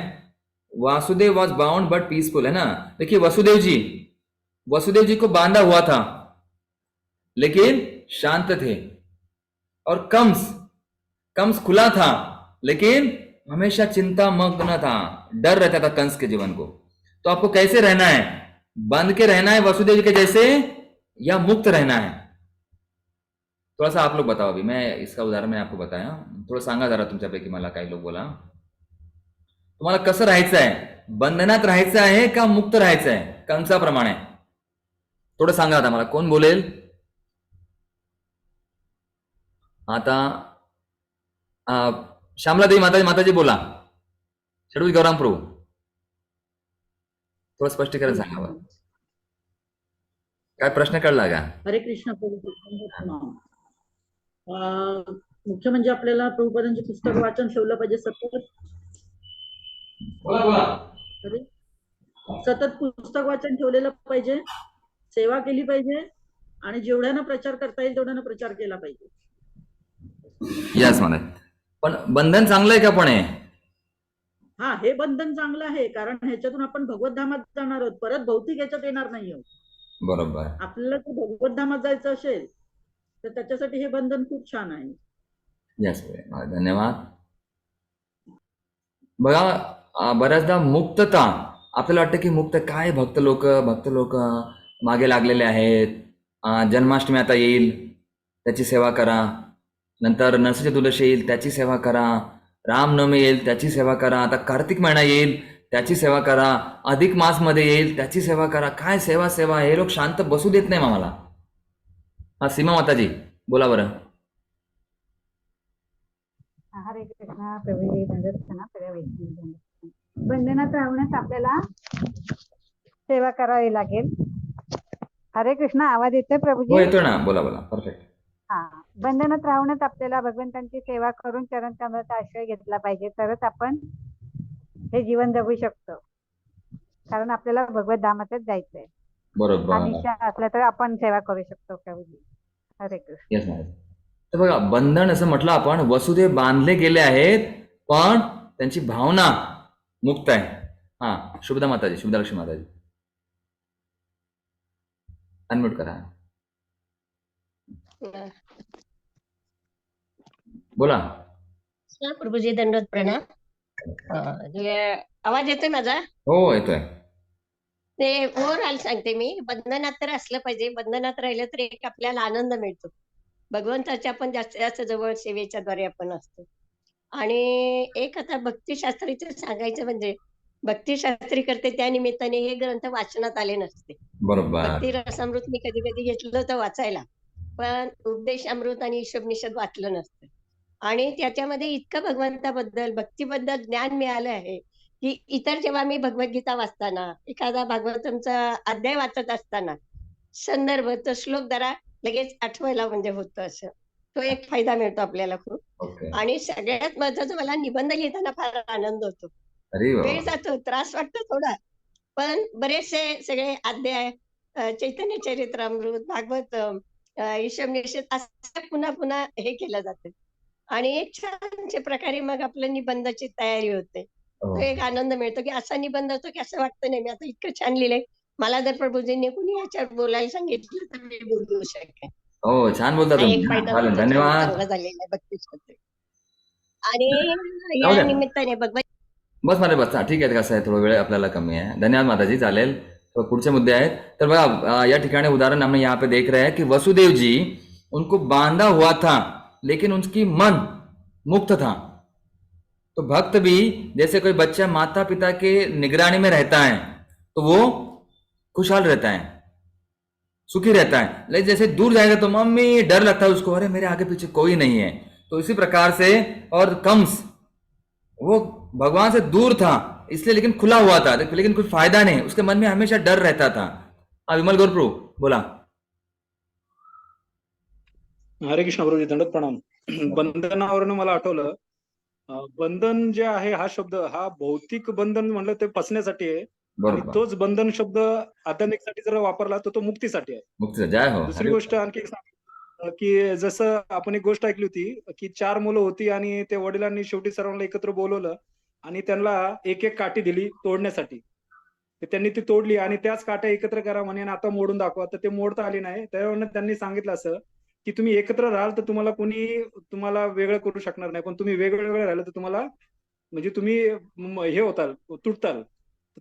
Vasudev was bound but peaceful, है ना. देखिए वसुदेव जी को बांधा हुआ था लेकिन शांत थे. और कंस खुला था लेकिन हमेशा चिंता मग्न था, डर रहता था कंस के जीवन को. तो आपको कैसे रहना है? बंध के रहना है वसुदेव जी के जैसे, या मुक्त रहना है? थोड़ा सा आप लोग बताओ. अभी मैं इसका उदाहरण मैं आपको बताया, थोडं सांगा जरा तुमच्यापैकी मला. काही लोक बोला, तुम्हाला कसं राहायचं आहे? बंधनात राहायचं आहे का मुक्त राहायचं आहे कंसाप्रमाणे? थोडं सांगा आता मला. कोण बोलेल आता? श्यामलादेवी माताजी बोला. षडवी गौराम प्रभू, थोडं स्पष्टीकरण सांगा बरं. काय प्रश्न कळला का? हरे कृष्ण प्रभू. मुख्य म्हणजे आपल्याला प्रभुपादांचे पुस्तक वाचन ठेवलं पाहिजे सतत. सतत पुस्तक वाचन ठेवलेलं पाहिजे, सेवा केली पाहिजे, आणि जेवढ्यानं प्रचार करता येईल तेवढ्यानं प्रचार केला पाहिजे. यस मला. पण बंधन चांगलं आहे का? पण हा, हे बंधन चांगलं आहे, कारण ह्याच्यातून आपण भगवत धामात जाणार आहोत, परत भौतिक ह्याच्यात येणार नाही आहोत. बरोबर. आपल्याला जर भगवत धामात जायचं असेल तर त्याच्यासाठी हे बंधन खूप छान आहे. यस, धन्यवाद. बघा, बऱ्याचदा मुक्तता आपल्याला वाटतं की मुक्त काय, भक्त लोक मागे लागलेले आहेत. जन्माष्टमी आता येईल त्याची सेवा करा, नंतर नरसिंह चतुर्दशी येईल त्याची सेवा करा, रामनवमी येईल त्याची सेवा करा, आता कार्तिक महिना येईल त्याची सेवा करा, अधिक मास मध्ये येईल त्याची सेवा करा. काय सेवा सेवा, हे लोक शांत बसू देत नाही आम्हाला. हा, सीमा माताजी बोला बरं. हरे कृष्णा प्रभूजी, सगळ्या व्यक्ती बंधनात राहण्यास आपल्याला सेवा करावी लागेल. हरे कृष्णा, आवाज येतोय प्रभूजी? हो, येतोय ना, बोला बोला, परफेक्ट. हा, बंधनात राहण्यास आपल्याला भगवंतांची सेवा करून चरण कमळाचा आश्रय घेतला पाहिजे, तरच आपण हे जीवन जगू शकतो. कारण आपल्याला भगवत धामातच जायचंय. बरोबर. आणि इच्छा असल्या तर आपण सेवा करू शकतो प्रभूजी. हरे कृष्ण. येस महाराज. तर बघा, बंधन असं म्हटलं आपण, वसुदेव बांधले गेले आहेत पण त्यांची भावना मुक्त आहे. हा, शुभदा माताजी, शुभदालक्ष्मी माताजी अनम्यूट करा, बोला. प्रभूजी दंडवत प्रणाम. आवाज येतोय माझा? हो, येतोय. ते ओव्हरऑल सांगते मी. बंधनात तर असलं पाहिजे, बंधनात राहिलं तर एक आपल्याला आनंद मिळतो, भगवंताच्या आपण जास्तीत जास्त जवळ सेवेच्या द्वारे आपण असतो. आणि एक आता भक्तिशास्त्रीचं सांगायचं म्हणजे, भक्तिशास्त्री करते त्या निमित्ताने हे ग्रंथ वाचनात आले नसते. बरोबर. भक्ती रसामृत मी कधी कधी घेतलं तर वाचायला, पण उपदेश अमृत आणि ईशब निषद वाचलं नसतं. आणि त्याच्यामध्ये इतकं भगवंताबद्दल, भक्तीबद्दल ज्ञान मिळालं आहे की इतर जेव्हा मी भगवद्गीता वाचताना, एखादा भागवतमचा अध्याय वाचत असताना संदर्भ तो श्लोक जरा लगेच आठवायला म्हणजे होतं. असं तो एक फायदा मिळतो आपल्याला खूप. ओके. आणि सगळ्यात महत्वाचं, मला निबंध लिहिताना फार आनंद होतो. अरे वा. वेळ जातो, त्रास वाटतो थोडा, पण बरेचसे सगळे अध्याय चैतन्य चरित्रामृत, भागवत, ईशवनिषद असं पुन्हा पुन्हा हे केलं जातं आणि एक छानशा प्रकारे मग आपलं निबंधाची तयारी होते. हो. तो एक आनंद मिळतो, की असा निबंध होतो, की असं वाटतं नाही मी आता इतकं छान लिहिलंय. मला जर प्रभूजींनी कुणी याच्यावर बोलायला सांगितलं तर मी बोलू शकेन. हो, छान बोलता हा तुम्ही. एक हां, फायदा चालेल. माझा छान धन्यवाद. चांगला झालेला आहे भक्तीसाठी. आणि जाऊ या द्या. निमित्ताने भगवत बस मला बस ठीक आहे. कसं आहे, थोडा वेळ आपल्याला कमी है. धन्यवाद माताजी, चालेल. तो पुढचे मुद्दे आहेत. तर बघा या ठिकाणी उदाहरण हम यहाँ पे देख रहे हैं कि वसुदेव जी उनको बांधा हुआ था लेकिन उनकी मन मुक्त था। तो भक्त भी जैसे कोई बच्चा माता पिता के निगरानी में रहता है तो वो खुशहाल रहता है, सुखी रहता है। लेकिन जैसे दूर जाएगा तो मम्मी डर लगता है उसको, अरे मेरे आगे पीछे कोई नहीं है। तो इसी प्रकार से और कंस वो भगवान से दूर था इसलिए, लेकिन खुला हुआ था, लेकिन कुछ फायदा नहीं, उसके मन में हमेशा डर रहता था। विमल गौरप्रभु बोला। हरे कृष्ण प्रभूजी, दंडवत प्रणाम. बंधनावरून मला आठवलं, बंधन जे आहे हा शब्द हा भौतिक बंधन म्हणलं ते फसण्यासाठी आहे आणि बरोबर. तोच बंधन शब्द आध्यात्मिकसाठी जर वापरला तर तो मुक्तीसाठी आहे. मुक्त जय हो. दुसरी गोष्ट आणखी एक की जसं आपण एक गोष्ट ऐकली होती की 4 मुलं होती आणि ते वडिलांनी शेवटी सर्वांना एकत्र बोलवलं आणि त्यांना एक एक काठी दिली तोडण्यासाठी. तर त्यांनी ती तोडली आणि त्याच काट्या एकत्र करा म्हणे आणि आता मोडून दाखवा. तर ते मोडता आली नाही. त्यावेळेला त्यांनी सांगितलं असं की तुम्ही एकत्र राहाल तर तुम्हाला वेगळं करू शकणार नाही, पण तुम्ही वेगवेगळे राहिलं तर तुम्हाला म्हणजे तुम्ही हे होताल, तुटताल.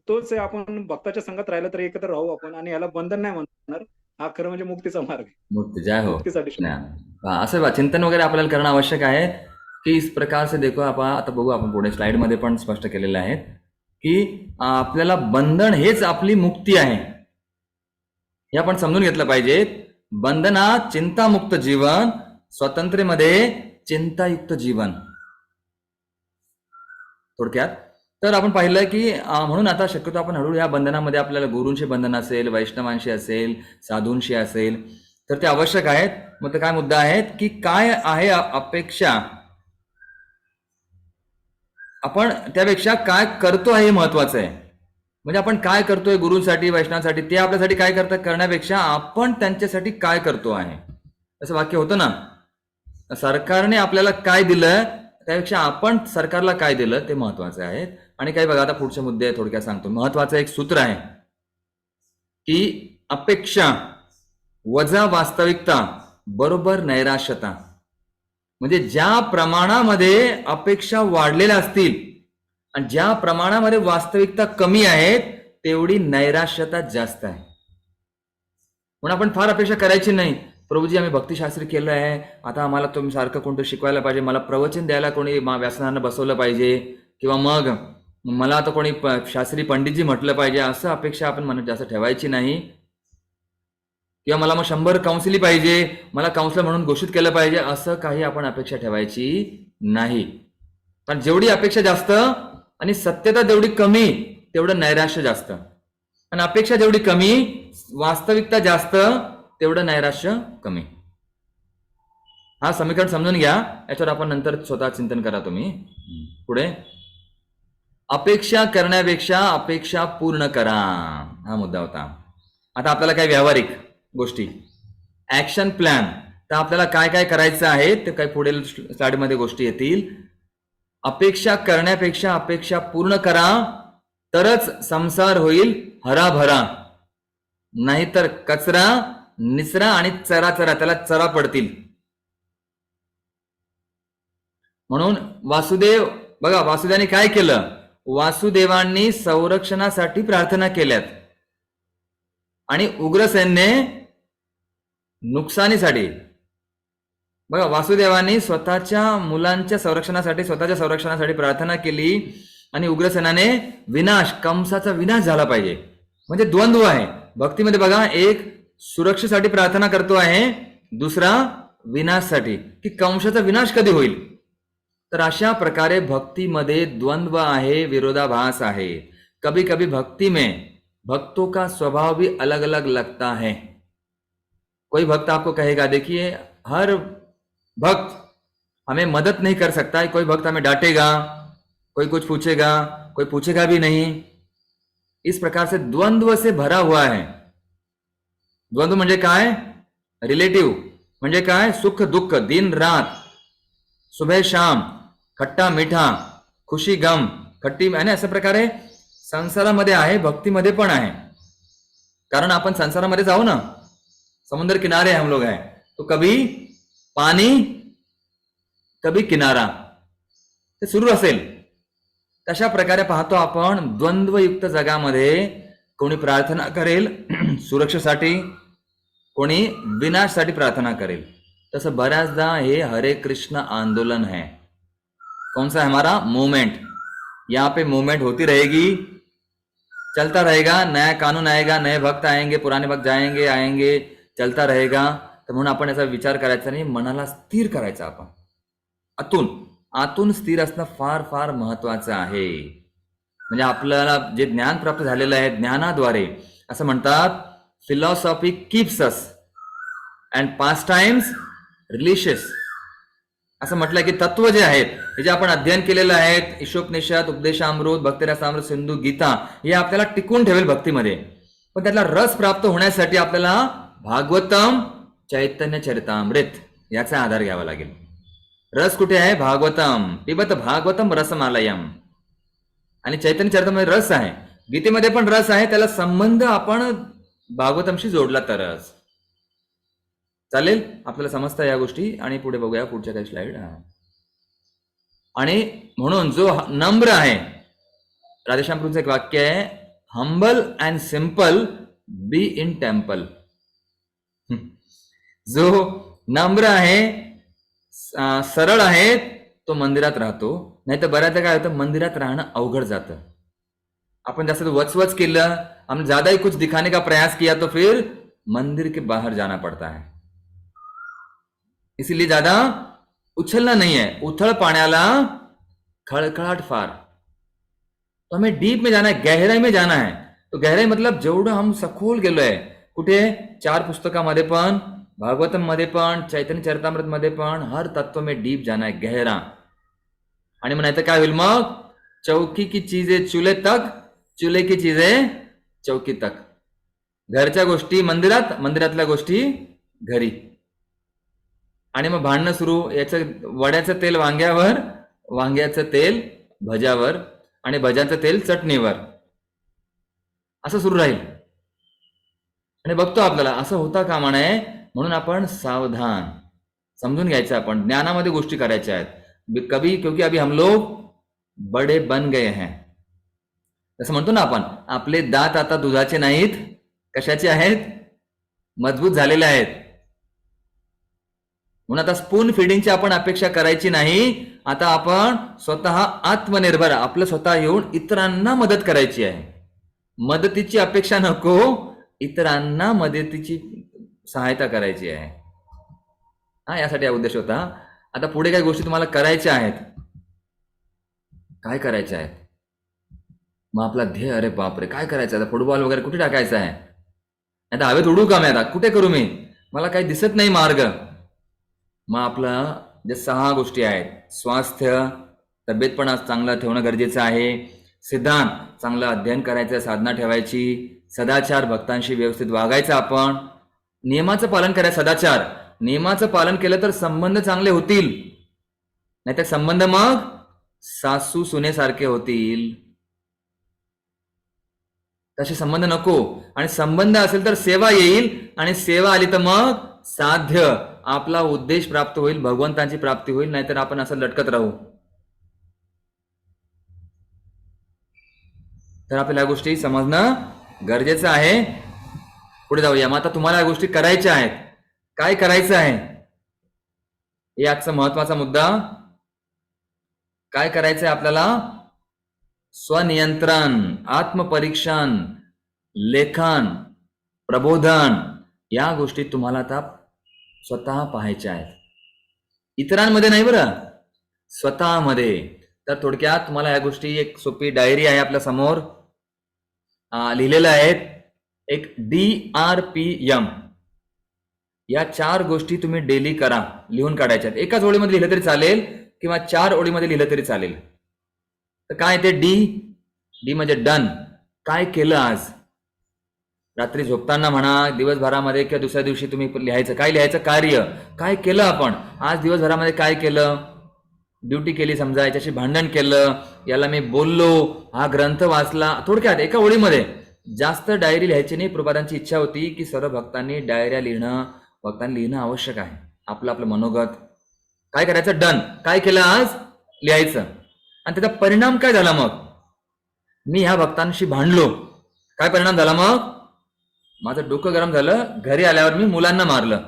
तोच आहे, आपण भक्ताच्या संगत राहिलं तर एकत्र राहू आपण आणि याला बंधन नाही म्हणणार. हा खरं म्हणजे मुक्तीचा मार्ग आहे. मुक्ति जय हो. मुक्तीसाठी असं चिंतन वगैरे आपल्याला करणं आवश्यक आहे की इस प्रकार से देखो आपण आता बघू, आपण पुढे स्लाइडमध्ये पण स्पष्ट केलेलं आहे की आपल्याला बंधन हेच आपली मुक्ती आहे हे आपण समजून घेतलं पाहिजे. बंधनात चिंतामुक्त जीवन, स्वतंत्रेमध्ये चिंतायुक्त जीवन. थोडक्यात तर आपण पाहिलं की म्हणून आता शक्यतो आपण हळूहळू या बंधनामध्ये आपल्याला गुरूंशी बंधन असेल, वैष्णवांशी असेल, साधूंशी असेल तर ते आवश्यक आहेत. मग ते काय मुद्दा आहेत की काय आहे अपेक्षा, आपण त्यापेक्षा काय करतो हे महत्वाचं आहे. म्हणजे आपण काय करतोय गुरूंसाठी, वैष्णवांसाठी, ते आपल्यासाठी काय करण्यापेक्षा आपण त्यांच्यासाठी काय करतो आहे. असं वाक्य होतं ना, सरकारने आपल्याला काय दिलं त्यापेक्षा आपण सरकारला काय दिलं ते महत्वाचं आहे. आणि काही बघा आता पुढचे मुद्दे थोडक्यात सांगतो. महत्वाचं एक सूत्र आहे की अपेक्षा वजा वास्तविकता बरोबर नैराश्यता. म्हणजे ज्या प्रमाणामध्ये अपेक्षा वाढलेल्या असतील आणि ज्या प्रमाणामध्ये वास्तविकता कमी आहेत तेवढी नैराश्यता जास्त आहे. म्हणून आपण फार अपेक्षा करायची नाही. प्रभूजी आम्ही भक्तिशास्त्री केलं आहे, आता आम्हाला तुम्ही सारखं कोणतं शिकवायला पाहिजे, मला प्रवचन द्यायला कोणी व्यासनानं बसवलं पाहिजे, किंवा मग मला आता कोणी शास्त्री पंडितजी म्हटलं पाहिजे, असं अपेक्षा आपण म्हणत जास्त ठेवायची नाही. किंवा मला मग 100 काउन्सिली पाहिजे, मला काउन्सिलर म्हणून घोषित केलं पाहिजे, असं काही आपण अपेक्षा ठेवायची नाही. कारण जेवढी अपेक्षा जास्त आणि सत्यता जेवढी कमी तेवढं नैराश्य जास्त, आणि अपेक्षा जेवढी कमी वास्तविकता जास्त तेवढं नैराश्य कमी. हा समीकरण समजून घ्या, याच्यावर आपण नंतर स्वतः चिंतन करा तुम्ही. पुढे अपेक्षा करण्यापेक्षा अपेक्षा पूर्ण करा, हा मुद्दा होता. आता आपल्याला काही व्यावहारिक गोष्टी, ऍक्शन प्लॅन, तर आपल्याला काय काय करायचं आहे ते काही पुढील स्लाइडमध्ये गोष्टी येतील. अपेक्षा करण्यापेक्षा अपेक्षा पूर्ण करा, तरच संसार होईल हराभरा, नाहीतर कचरा निचरा आणि चराचरा, त्याला चरा पडतील. म्हणून वासुदेव बघा, वासुदेवाने काय केलं, वासुदेवांनी संरक्षणासाठी प्रार्थना केल्यात आणि उग्रसेनने नुकसानीसाठी. बघा, वासुदेवांनी स्वतःच्या मुलांच्या संरक्षणासाठी, स्वतःच्या संरक्षणासाठी प्रार्थना केली आणि उग्रसेनाने विनाश, कंसाचा विनाश झाला पाहिजे. म्हणजे द्वंद्व आहे भक्तीमध्ये. बघा, एक सुरक्षेसाठी प्रार्थना करतो आहे, दुसरा विनाशसाठी, की कंसाचा विनाश कधी होईल. तर अशा प्रकारे भक्तीमध्ये द्वंद्व आहे, विरोधाभास आहे. कभी कभी भक्ति में भक्तों का स्वभाव भी अलग अलग लगता है. कोई भक्त आपको कहेगा, देखिए हर भक्त हमें मदद नहीं कर सकता है, कोई भक्त हमें डांटेगा, कोई कुछ पूछेगा, कोई पूछेगा भी नहीं. इस प्रकार से द्वंद्व से भरा हुआ है. द्वंद्व म्हणजे काय? रिलेटिव्ह. म्हणजे काय? सुख दुःख, दिन रात, सुबह शाम, खट्टा मिठा, खुशी गम, खट्टी आहे ना, अशा प्रकारे संसारामध्ये आहे, भक्तीमध्ये पण आहे. कारण आपण संसारामध्ये जाऊ ना, समुद्र किनारे हम लोग है, तो कभी पाणी कभी किनारा, ते सुरू असेल. तशा प्रकारे पाहतो आपण द्वंद्वयुक्त जगामध्ये कोणी प्रार्थना करेल सुरक्षेसाठी, कोणी विनाशसाठी प्रार्थना करेल. तसं बऱ्याचदा हे हरे कृष्ण आंदोलन है. कौन सा है हमारा मूवमेंट? यहाँ पे मूवमेंट होती रहेगी, चलता रहेगा. नया कानून आएगा, नए भक्त आएंगे, पुराने भक्त जाएंगे आएंगे, चलता रहेगा. तर म्हणून आपण याचा विचार करायचा नाही, मनाला स्थिर करायचा. आपण आतून स्थिर असणं फार फार महत्वाचं आहे. म्हणजे आपल्याला जे ज्ञान प्राप्त झालेलं आहे, ज्ञानाद्वारे असं म्हणतात, philosophy keeps us and past times religious. असं म्हटलंय की तत्व जे आहेत, हे जे आपण अध्ययन केलेलं आहे, ईशोपनिषद, उपदेशामृत, भक्तिरसामृत, सिंधू, गीता, हे आपल्याला टिकून ठेवेल भक्तीमध्ये. पण त्यातला रस प्राप्त होण्यासाठी आपल्याला भागवतम, चैतन्य चरितामृत याचा आधार घ्यावा लागेल. रस कुठे आहे? भागवतम. पिबत भागवतम रसमालयम. आणि चैतन्य चरितामध्ये रस आहे, गीतेमध्ये पण रस आहे. त्याला संबंध आपण भागवतमशी जोडला तरच चालेल. आपल्याला समजतं या गोष्टी. आणि पुढे बघूया पुढच्या काही स्लाइड. आणि म्हणून जो नम्र आहे, राधेश्यामपूरचं एक वाक्य आहे, humble and simple be in temple. जो नम्र आहे, सरळ आहे, तो मंदिरात राहतो. नाही तर बऱ्याचदा काय होतं, मंदिरात राहणं अवघड जातं. आपण जास्त वचवच केलं, हमने ज्यादा ही कुछ दिखाने का प्रयास किया, तो फिर मंदिर के बाहर जाना पड़ता है. इसीलिए ज्यादा उछलना नहीं है. उथळ पाण्याला खळखळाट फार. तो हमें डीप में जाना है, गहराई में जाना है. तो गहराई मतलब जेवढं हम सखोल गेलोय, कुठे 4 पुस्तकामध्ये पण, भागवतम मध्ये पण, चैतन्य चरितामृत मध्ये पण, हर तत्व में डीप जाना है, गहरा. आणि मग नाहीतर काय होईल मग, चौकी की चीजें चूल्हे तक, चूल्हे की चीजें चौकी तक. घरच्या गोष्टी मंदिरात, मंदिरातल्या गोष्टी घरी. आणि मग भांडणं सुरू. याचं वड्याचं तेल वांग्यावर, वांग्याचं तेल भज्यावर, आणि भज्याचं तेल चटणीवर, असं सुरू राहील. आणि बघतो आपल्याला असं होता कामा नये. म्हणून आपण सावधान, समजून घ्यायचं. आपण ज्ञानामध्ये गोष्टी करायच्या आहेत कभी, क्योंकि अभी हम लोग बडे बन गए हैं. जसं म्हणतो ना आपण, आपले दात आता दुधाचे नाहीत, कशाचे आहेत? मजबूत झालेले आहेत. म्हणून आता स्पून फिडिंगची आपण अपेक्षा करायची नाही. आता आपण स्वतः आत्मनिर्भर, आपलं स्वतः येऊन इतरांना मदत करायची आहे. मदतीची अपेक्षा नको, इतरांना मदतीची सहायता करायची आहे. हा, यासाठी हा उद्देश होता. आता पुढे काही गोष्टी तुम्हाला करायच्या आहेत. काय करायच्या आहेत? मग आपला ध्येय, अरे बापरे काय करायचं आता? फुटबॉल वगैरे कुठे टाकायचा आहे? आता हवेत उडू का मी? आता कुठे करू मी? मला काही दिसत नाही मार्ग. मग आपलं जे 6 गोष्टी आहेत, स्वास्थ्य, तब्येत पण चांगलं ठेवणं गरजेचं आहे. सिद्धांत, चांगलं अध्ययन करायचं, साधना ठेवायची. सदाचार, भक्तांशी व्यवस्थित वागायचं. आपण नियमाचं पालन करायचं. सदाचार, नियमाचं पालन केलं तर संबंध चांगले होतील. नाहीतर संबंध मग सासू सुनेसारखे होतील. तसे संबंध नको. आणि संबंध असेल तर सेवा येईल, आणि सेवा आली तर मग साध्य, आपला उद्देश प्राप्त होईल, भगवंतांची प्राप्ती होईल. नाहीतर आपण असं लटकत राहू. तर आपल्याला या गोष्टी समजणं गरजेचं आहे. पुढे जाऊया. मग आता तुम्हाला या गोष्टी करायच्या आहेत. काय करायचं आहे हे आजचा महत्वाचा मुद्दा. काय करायचंय आपल्याला? स्वनियंत्रण, आत्मपरीक्षण, लेखन, प्रबोधन, या गोष्टी तुम्हाला आता स्वतः पाहायच्या आहेत. इतरांमध्ये नाही बरं, स्वतःमध्ये. तर थोडक्यात तुम्हाला या गोष्टी, एक सोपी डायरी आहे आपल्या समोर, लिहिलेलं आहेत. एक DRPM, या 4 गोष्टी तुम्ही डेली करा, लिहून काढायच्यात. एकाच ओळीमध्ये लिहिलं तरी चालेल, किंवा 4 ओळीमध्ये लिहिलं तरी चालेल. तर काय ते? डी म्हणजे डन, काय केलं आज? रात्री झोपताना म्हणा, दिवसभरामध्ये किंवा दुसऱ्या दिवशी तुम्ही लिहायचं. काय लिहायचं? कार्य. काय केलं आपण आज दिवसभरामध्ये? काय केलं? ड्युटी केली समजा, याच्याशी भांडण केलं, याला मी बोललो, हा ग्रंथ वाचला. थोडक्यात एका ओळीमध्ये. जास्त डायरी लिहायची नाही. प्रभुपादांची इच्छा होती की सर्व भक्तांनी डायऱ्या लिहिणं, भक्तांनी लिहिणं आवश्यक आहे. आपलं आपलं मनोगत काय करायचं? डन. काय केलं आज? लिहायचं. आणि त्याचा परिणाम काय झाला मग? मी ह्या भक्तांशी भांडलो. काय परिणाम झाला मग? माझं डोकं गरम झालं. घरी आल्यावर मी मुलांना मारलं,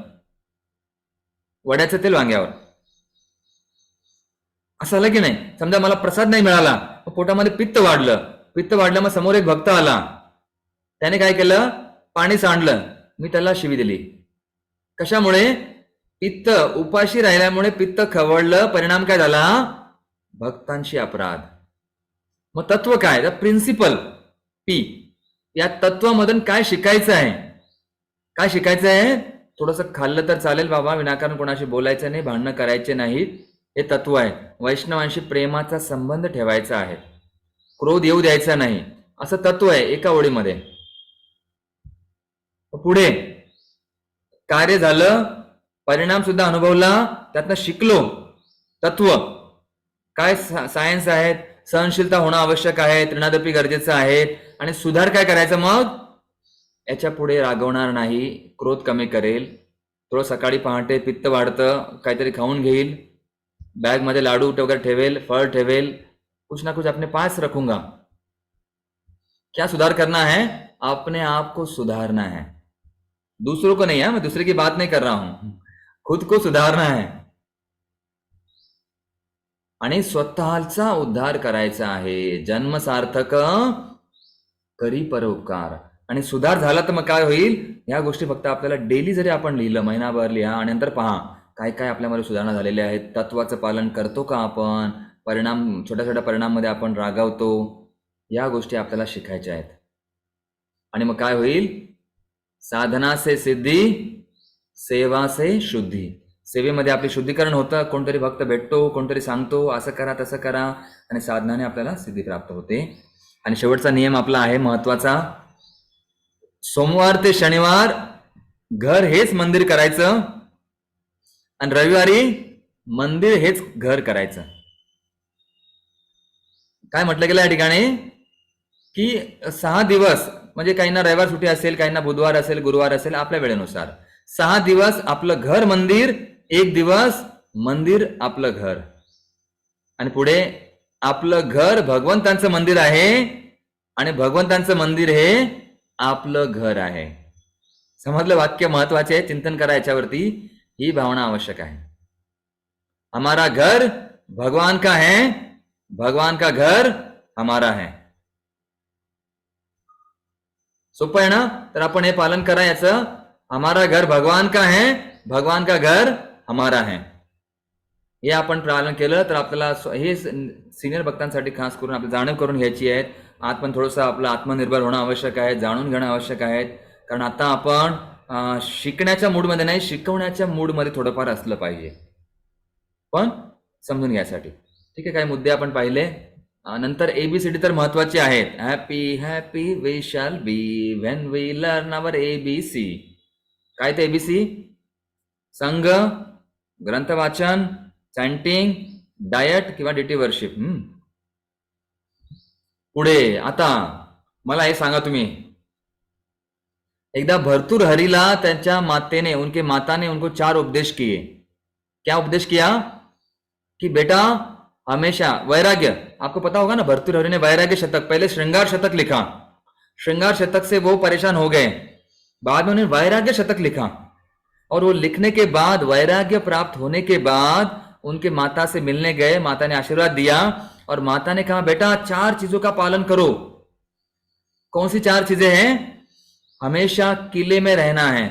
वड्याचं तेल वांग्यावर. असं आलं की नाही? समजा मला प्रसाद नाही मिळाला, पोटामध्ये पित्त वाढलं, मग समोर एक भक्त आला, त्याने काय केलं? पाणी सांडलं, मी त्याला शिवी दिली. कशामुळे? पित्त. उपाशी राहिल्यामुळे पित्त खवळलं. परिणाम काय झाला? भक्तांशी अपराध. मग तत्व काय? The principal P. या तत्वामधून काय शिकायचं आहे? काय शिकायचं आहे? थोडंसं खाल्लं तर चालेल बाबा, विनाकारण कोणाशी बोलायचं नाही, भांडणं करायचे नाहीत, हे तत्व आहे. वैष्णवांशी प्रेमाचा संबंध ठेवायचा आहे, क्रोध येऊ द्यायचा नाही, असं तत्व आहे एका ओळीमध्ये. पुढे कार्य झालं, परिणाम सुद्धा अनुभवला, त्यातनं शिकलो. तत्व काय? सायन्स आहेत. सहनशीलता होणं आवश्यक आहे, त्रिणादपी गरजेचं आहे. आणि सुधार काय करायचं मग? याच्या पुढे रागवणार नाही, क्रोध कमी करेल. थोडं सकाळी पहाटे पित्त वाढतं, काहीतरी खाऊन घेईल, बैग मध्ये लाडू वगैरह ठेवेल, फल ठेवेल, कुछ ना कुछ अपने पास रखूंगा. क्या सुधार करना है? अपने आप को सुधारना है, दूसरों को नहीं है. मैं दूसरे की बात नहीं कर रहा हूं, खुद को सुधारना है आणि स्वतःचा उद्धार करायचा आहे. जन्म सार्थक करी परोपकार. आणि सुधार झाला तर मग काय होईल? या गोष्टी फक्त आपल्याला डेली जरी आपण लिहिलं, महिनाभर लिहा आणि नंतर पहा काय काय आपल्यामध्ये सुधारणा झालेल्या आहेत. तत्वाचं पालन करतो का आपण? परिणाम, छोट्या छोट्या परिणामामध्ये आपण रागावतो. या गोष्टी आपल्याला शिकायच्या आहेत. आणि मग काय होईल? साधना से सिद्धी, सेवा से शुद्धी. सेवेमध्ये आपले शुद्धीकरण होतं. कोणतरी भक्त भेटतो, कोणतरी सांगतो असं करा तसं करा, आणि साधनाने आपल्याला सिद्धी प्राप्त होते. आणि शेवटचा नियम आपला आहे महत्वाचा. सोमवार ते शनिवार घर हेच मंदिर करायचं, आणि रविवारी मंदिर हेच घर करायचं. काय म्हटलं गेलं या ठिकाणी? की 6 दिवस, म्हणजे काहींना रविवार सुट्टी असेल, काहींना बुधवार असेल, गुरुवार असेल, आपल्या वेळेनुसार 6 दिवस आपलं घर मंदिर, 1 दिवस मंदिर आपलं घर. आणि पुढे आपलं घर भगवंतांचं मंदिर आहे, आणि भगवंतांचं मंदिर हे आपलं घर आहे. समजलं? वाक्य महत्वाचे आहे, चिंतन करा याच्यावरती. ही भावना आवश्यक आहे. हमारा घर भगवान का है, भगवान का घर हमारा है. सोपं आहे ना? तर आपण हे पालन करा याचं. हमारा घर भगवान का है, भगवान का घर हमारा है. हे आपण पालन केलं तर आपल्याला हे सिनियर भक्तांसाठी खास करून आपली जाणीव करून घ्यायची आहे. आपण थोडंसं आपलं आत्मनिर्भर होणं आवश्यक आहे, जाणून घेणं आवश्यक आहे. कारण आता आपण शिकण्याच्या मूडमध्ये नाही, शिकवण्याच्या मूडमध्ये थोडंफार असलं पाहिजे, पण समजून घ्यायसाठी. ठीक आहे, काही मुद्दे आपण पाहिले. नंतर ABCD तर महत्वाचे आहेत. Happy happy we shall be when we learn our ABC. काय ते ABC? संघ, ग्रंथ वाचन, चॅन्टिंग, डायट किंवा डिटी वर्शिप. पुढे आता मला हे सांगा तुम्ही, एकदा भर्तृहरीला त्यांच्या मातेने, उनके माता ने उनको 4 उपदेश किए. क्या उपदेश किया? कि बेटा हमेशा वैराग्य, आपको पता होगा ना, भर्तृहरि ने वैराग्य शतक, पहले श्रृंगार शतक लिखा, श्रृंगार शतक से वो परेशान हो गए, बाद में उन्होंने वैराग्य शतक लिखा. और वो लिखने के बाद, वैराग्य प्राप्त होने के बाद उनके माता से मिलने गए, माता ने आशीर्वाद दिया और माता ने कहा बेटा 4 चीजों का पालन करो. कौन सी 4 चीजें हैं? हमेशा किले में रहना है.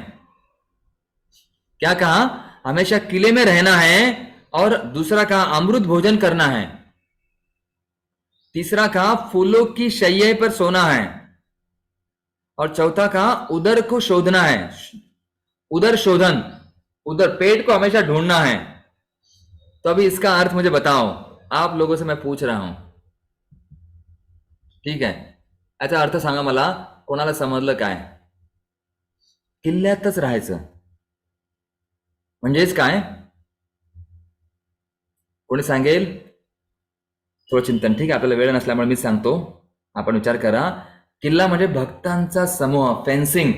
क्या कहा? हमेशा किले में रहना है. और दूसरा कहा अमृत भोजन करना है. तीसरा कहा फूलों की शैया पर सोना है. और चौथा कहा उदर को शोधना है. उदर शोधन, उदर पेट को हमेशा ढूंढना है. तो अभी इसका अर्थ मुझे बताओ, आप लोगों से मैं पूछ रहा हूं. ठीक है, याचा अर्थ सांगा मला, कोणाला समजलं काय? किल्ल्यातच राहायचं म्हणजेच काय? कोणी सांगेल? थोडं चिंतन. ठीक आहे, आपल्याला वेळ नसल्यामुळे मी सांगतो, आपण विचार करा. किल्ला म्हणजे भक्तांचा समूह, फेन्सिंग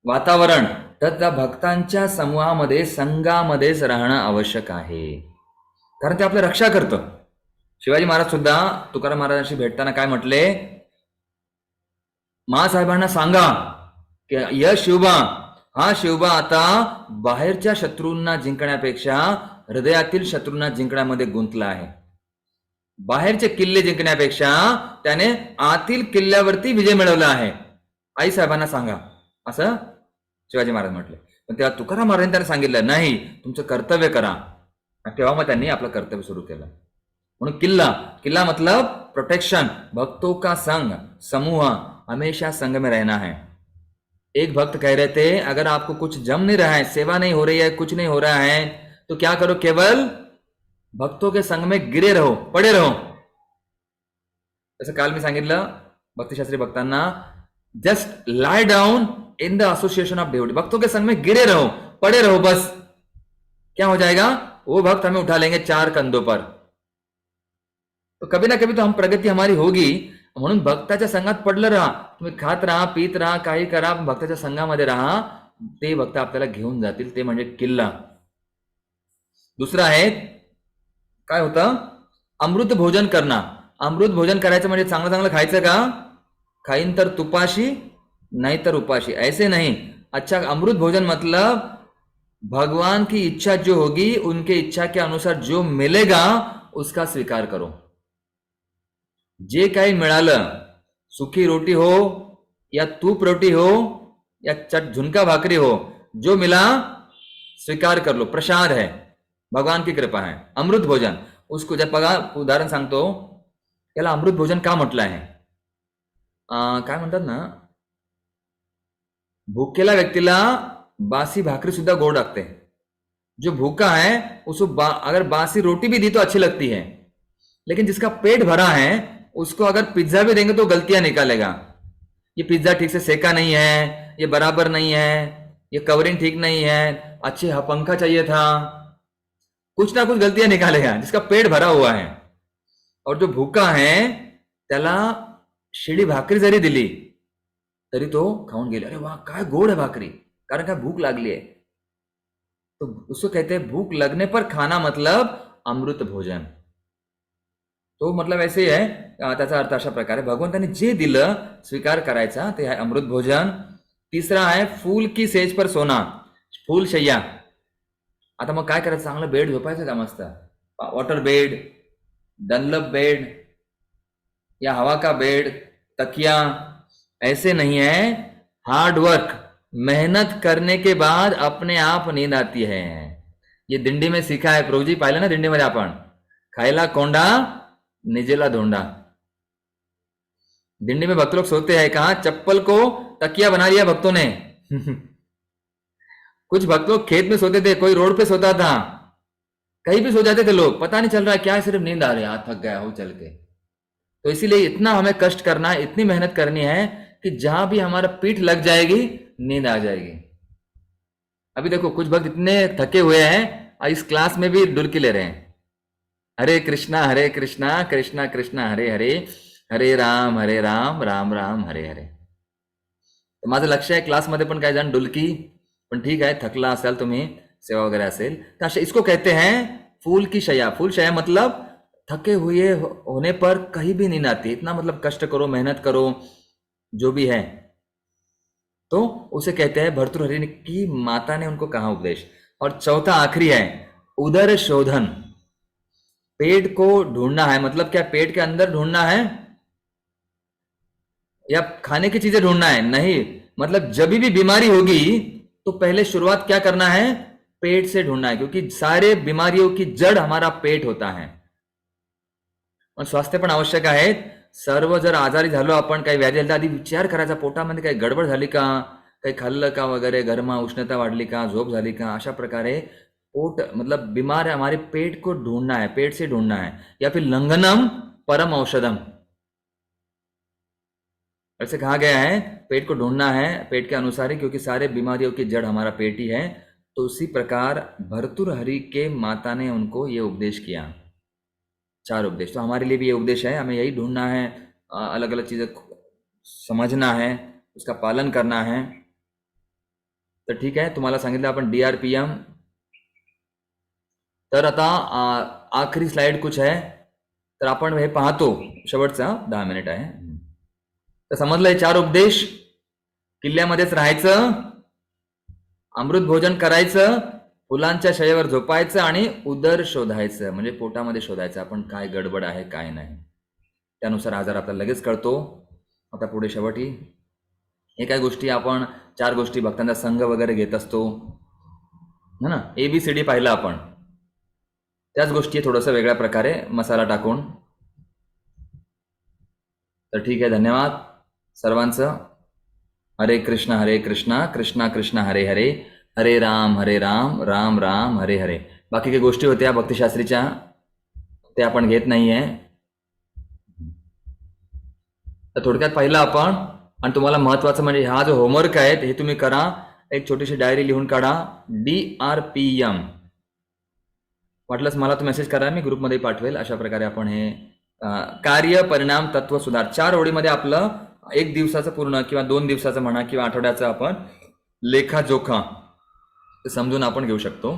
वातावरण. तर त्या भक्तांच्या समूहामध्ये, संघामध्येच राहणं आवश्यक आहे, कारण ते आपलं रक्षा करतं. शिवाजी महाराज सुद्धा तुकाराम महाराजांशी भेटताना काय म्हटले? महासाहेबांना सांगा की शिवबा, हा शिवबा आता बाहेरच्या शत्रूंना जिंकण्यापेक्षा हृदयातील शत्रूंना जिंकण्यामध्ये गुंतला आहे. बाहेरचे किल्ले जिंकण्यापेक्षा त्याने आतील किल्ल्यावरती विजय मिळवला आहे. आई साहेबांना सांगा, असं शिवाजी महाराज म्हटले. पण तेव्हा तुकाराम महाराजांनी त्यांना सांगितलं, नाही, तुमचं कर्तव्य करा. तेव्हा मग त्यांनी आपलं कर्तव्य सुरू केलं. म्हणून किल्ला मतलब प्रोटेक्शन, भक्तों का संग, समूह, हमेशा संग में रहना है. एक भक्त कह रहे थे, अगर आपको कुछ जम नहीं रहा है, सेवा नहीं हो रही है, कुछ नहीं हो रहा है, तो क्या करो? केवल भक्तों के संग में गिरे रहो, पडे रहो. जसं काल मी सांगितलं भक्तिशास्त्री भक्तांना, just lie down in the association of devotee, भक्तों के संग में गिरे रहो, पड़े रहो, बस क्या हो जाएगा? वो भक्त हमें उठा लेंगे 4 कंधों पर. तो कभी ना कभी तो हम प्रगती हमारी होगी. म्हणून भक्ताच्या संघात पडलं राहा. तुम्ही खात राहा, पीत राहा, काही करा, भक्ताच्या संघामध्ये राहा. ते भक्त आपल्याला घेऊन जातील. ते म्हणजे किल्ला. दुसरं आहे, काय होतं? अमृत भोजन करणं. अमृत भोजन करायचं म्हणजे चांगलं चांगलं खायचं का? खाईन तर तुपाशी, नहीं तर उपाशी, ऐसे नहीं. अच्छा, अमृत भोजन मतलब भगवान की इच्छा जो होगी, उनके इच्छा के अनुसार जो मिलेगा उसका स्वीकार करो. जे काही मिळालं, सुखी रोटी हो या तूप रोटी हो या झुनका भाकरी हो, जो मिला स्वीकार कर लो, प्रसाद है, भगवान की कृपा है. अमृत भोजन, उसको जब बघा, उदाहरण सांगतो, याला अमृत भोजन का म्हटलं आहे? काय म्हणतात ना, भूकेला व्यक्तीला बासी भाकरी सुद्धा गोड लागते. जो भूखा है उसको अगर बासी रोटी भी दी तो अच्छी लगती है, लेकिन जिसका पेट भरा है उसको अगर पिज्जा भी देंगे तो गलतियां निकालेगा. ये पिज्जा ठीक से सेका नहीं है, ये बराबर नहीं है, ये कवरिंग ठीक नहीं है, अच्छे पंखा चाहिए था, कुछ ना कुछ गलतियां निकालेगा जिसका पेट भरा हुआ है. और जो भूखा है त्याला शिळी भाकरी जरी दिली तरी तो खाऊन गेले, अरे वाह काय गोड है भाकरी, कारण काय भूख लागली है. तो उसको कहते हैं भूख लगने पर खाना, मतलब अमृत भोजन. तो मतलब ऐसे आहे, त्याचा अर्थ अशा प्रकारे भगवंताने जे दिलं स्वीकार करायचा, ते आहे अमृत भोजन. तिसरा आहे फूल की सेज पर सोना, फूल शय्या. आता मग काय करायचं? चांगलं बेड झोपायचं का? मस्त वॉटर बेड, डनलप बेड या हवा का बेड, तकिया, ऐसे नहीं है. हार्ड वर्क, मेहनत करने के बाद अपने आप नींद आती है. ये दिंडी में सीखा है प्रभुजी, पाहिलं ना दिंडीमध्ये आपण, खायला कोंडा निजेला धोंडा. दिंडी में भक्त लोग सोते हैं, कहा चप्पल को तकिया बना लिया भक्तों ने. कुछ भक्त लोग खेत में सोते थे, कोई रोड पे सोता था, कहीं भी सो जाते थे लोग, पता नहीं चल रहा है क्या है, सिर्फ नींद आ रही है, हाथ थक गया हो चल के. तो इसीलिए इतना हमें कष्ट करना है, इतनी मेहनत करनी है कि जहां भी हमारा पीठ लग जाएगी नींद आ जाएगी. अभी देखो कुछ भक्त इतने थके हुए हैं, इस क्लास में भी डुलकी ले रहे हैं. हरे कृष्णा कृष्णा कृष्णा हरे हरे, हरे राम राम राम हरे हरे. तर माझं लक्ष आहे क्लासमध्ये पण काही जण डुलकी, पण ठीक आहे, थकला असाल तुम्ही, सेवा वगैरह असेल तर अशा, इसको कहते हैं फूल की शया. फूल शया मतलब थके हुए होने पर कहीं भी नींद आती. इतना मतलब कष्ट करो, मेहनत करो, जो भी है, तो उसे कहते हैं. भर्तृहरि की माता ने उनको कहा उपदेश. और चौथा आखिरी है उदर शोधन. पेट को ढूंढना है, मतलब क्या पेट के अंदर ढूंढना है या खाने की चीजें ढूंढना है? नहीं, मतलब जब भी बीमारी होगी तो पहले शुरुआत क्या करना है? पेट से ढूंढना है, क्योंकि सारे बीमारियों की जड़ हमारा पेट होता है. पण स्वास्थ्य पण आवश्यक आहे. सर्व जर आजारी झालो आपण, काही व्याधी झाली तर आधी विचार करायचा, पोटामध्ये काही गडबड झाली का, काही खाल्लं का वगैरे, घरमा उष्णता वाढली का, झोप झाली का, अशा प्रकारे पोट मतलब बीमार है, हमारे पेट को ढूंढना है, पेट से ढूंढना है. या फिर लंघनम परम औषधम, ऐसे कहा गया है पेट को ढूंढना है पेट के अनुसार ही, क्योंकि सारे बीमारियों की जड़ हमारा पेट ही है। तो उसी प्रकार भर्तृहरि के माता ने उनको ये उपदेश किया, 4 उपदेश। तो हमारे लिए भी ये उपदेश है, हमें यही ढूंढना है, अलग अलग चीजें समझना है, उसका पालन करना है। तर ठीक आहे, तुम्हाला सांगितलं आपण DRPM। तर आता आखरी स्लाइड कुछ आहे, तर आपण हे पाहतो, शेवटचा 10 मिनिट आहे। तर समजलंय 4 उपदेश, किल्ल्यामध्येच राहायचं, अमृत भोजन करायचं, फुलांच्या शयेवर झोपायचं आणि उदर शोधायचं, म्हणजे पोटामध्ये शोधायचं आपण काय गडबड आहे काय नाही, त्यानुसार आजार आपल्याला लगेच कळतो। आता पुढे शेवटी हे काय गोष्टी आपण 4 गोष्टी भक्तांचा संघ वगैरे घेत असतो है ना, ABCD पाहिलं आपण, त्याच गोष्टी थोडंसं वेगळ्या प्रकारे मसाला टाकून। तर ठीक आहे, धन्यवाद सर्वांचं। हरे कृष्ण कृष्णा कृष्णा हरे हरे, हरे राम राम राम हरे हरे। बाकी काही गोष्टी होत्या भक्तिशास्त्रीच्या, ते आपण घेत नाहीये। तर थोडक्यात पाहिलं आपण, आणि तुम्हाला महत्वाचं म्हणजे हा जो होमवर्क आहे हे तुम्ही करा, एक छोटीशी डायरी लिहून काढा, DRPM। वाटलंच मला तो मेसेज करा, मी ग्रुपमध्ये पाठवेल। अशा प्रकारे आपण हे कार्य परिणाम तत्व सुधार 4 ओळीमध्ये आपलं 1 दिवसाचं पूर्ण किंवा 2 दिवसाचं म्हणा किंवा आठवड्याचं आपण लेखाजोखा ते समजून आपण घेऊ शकतो।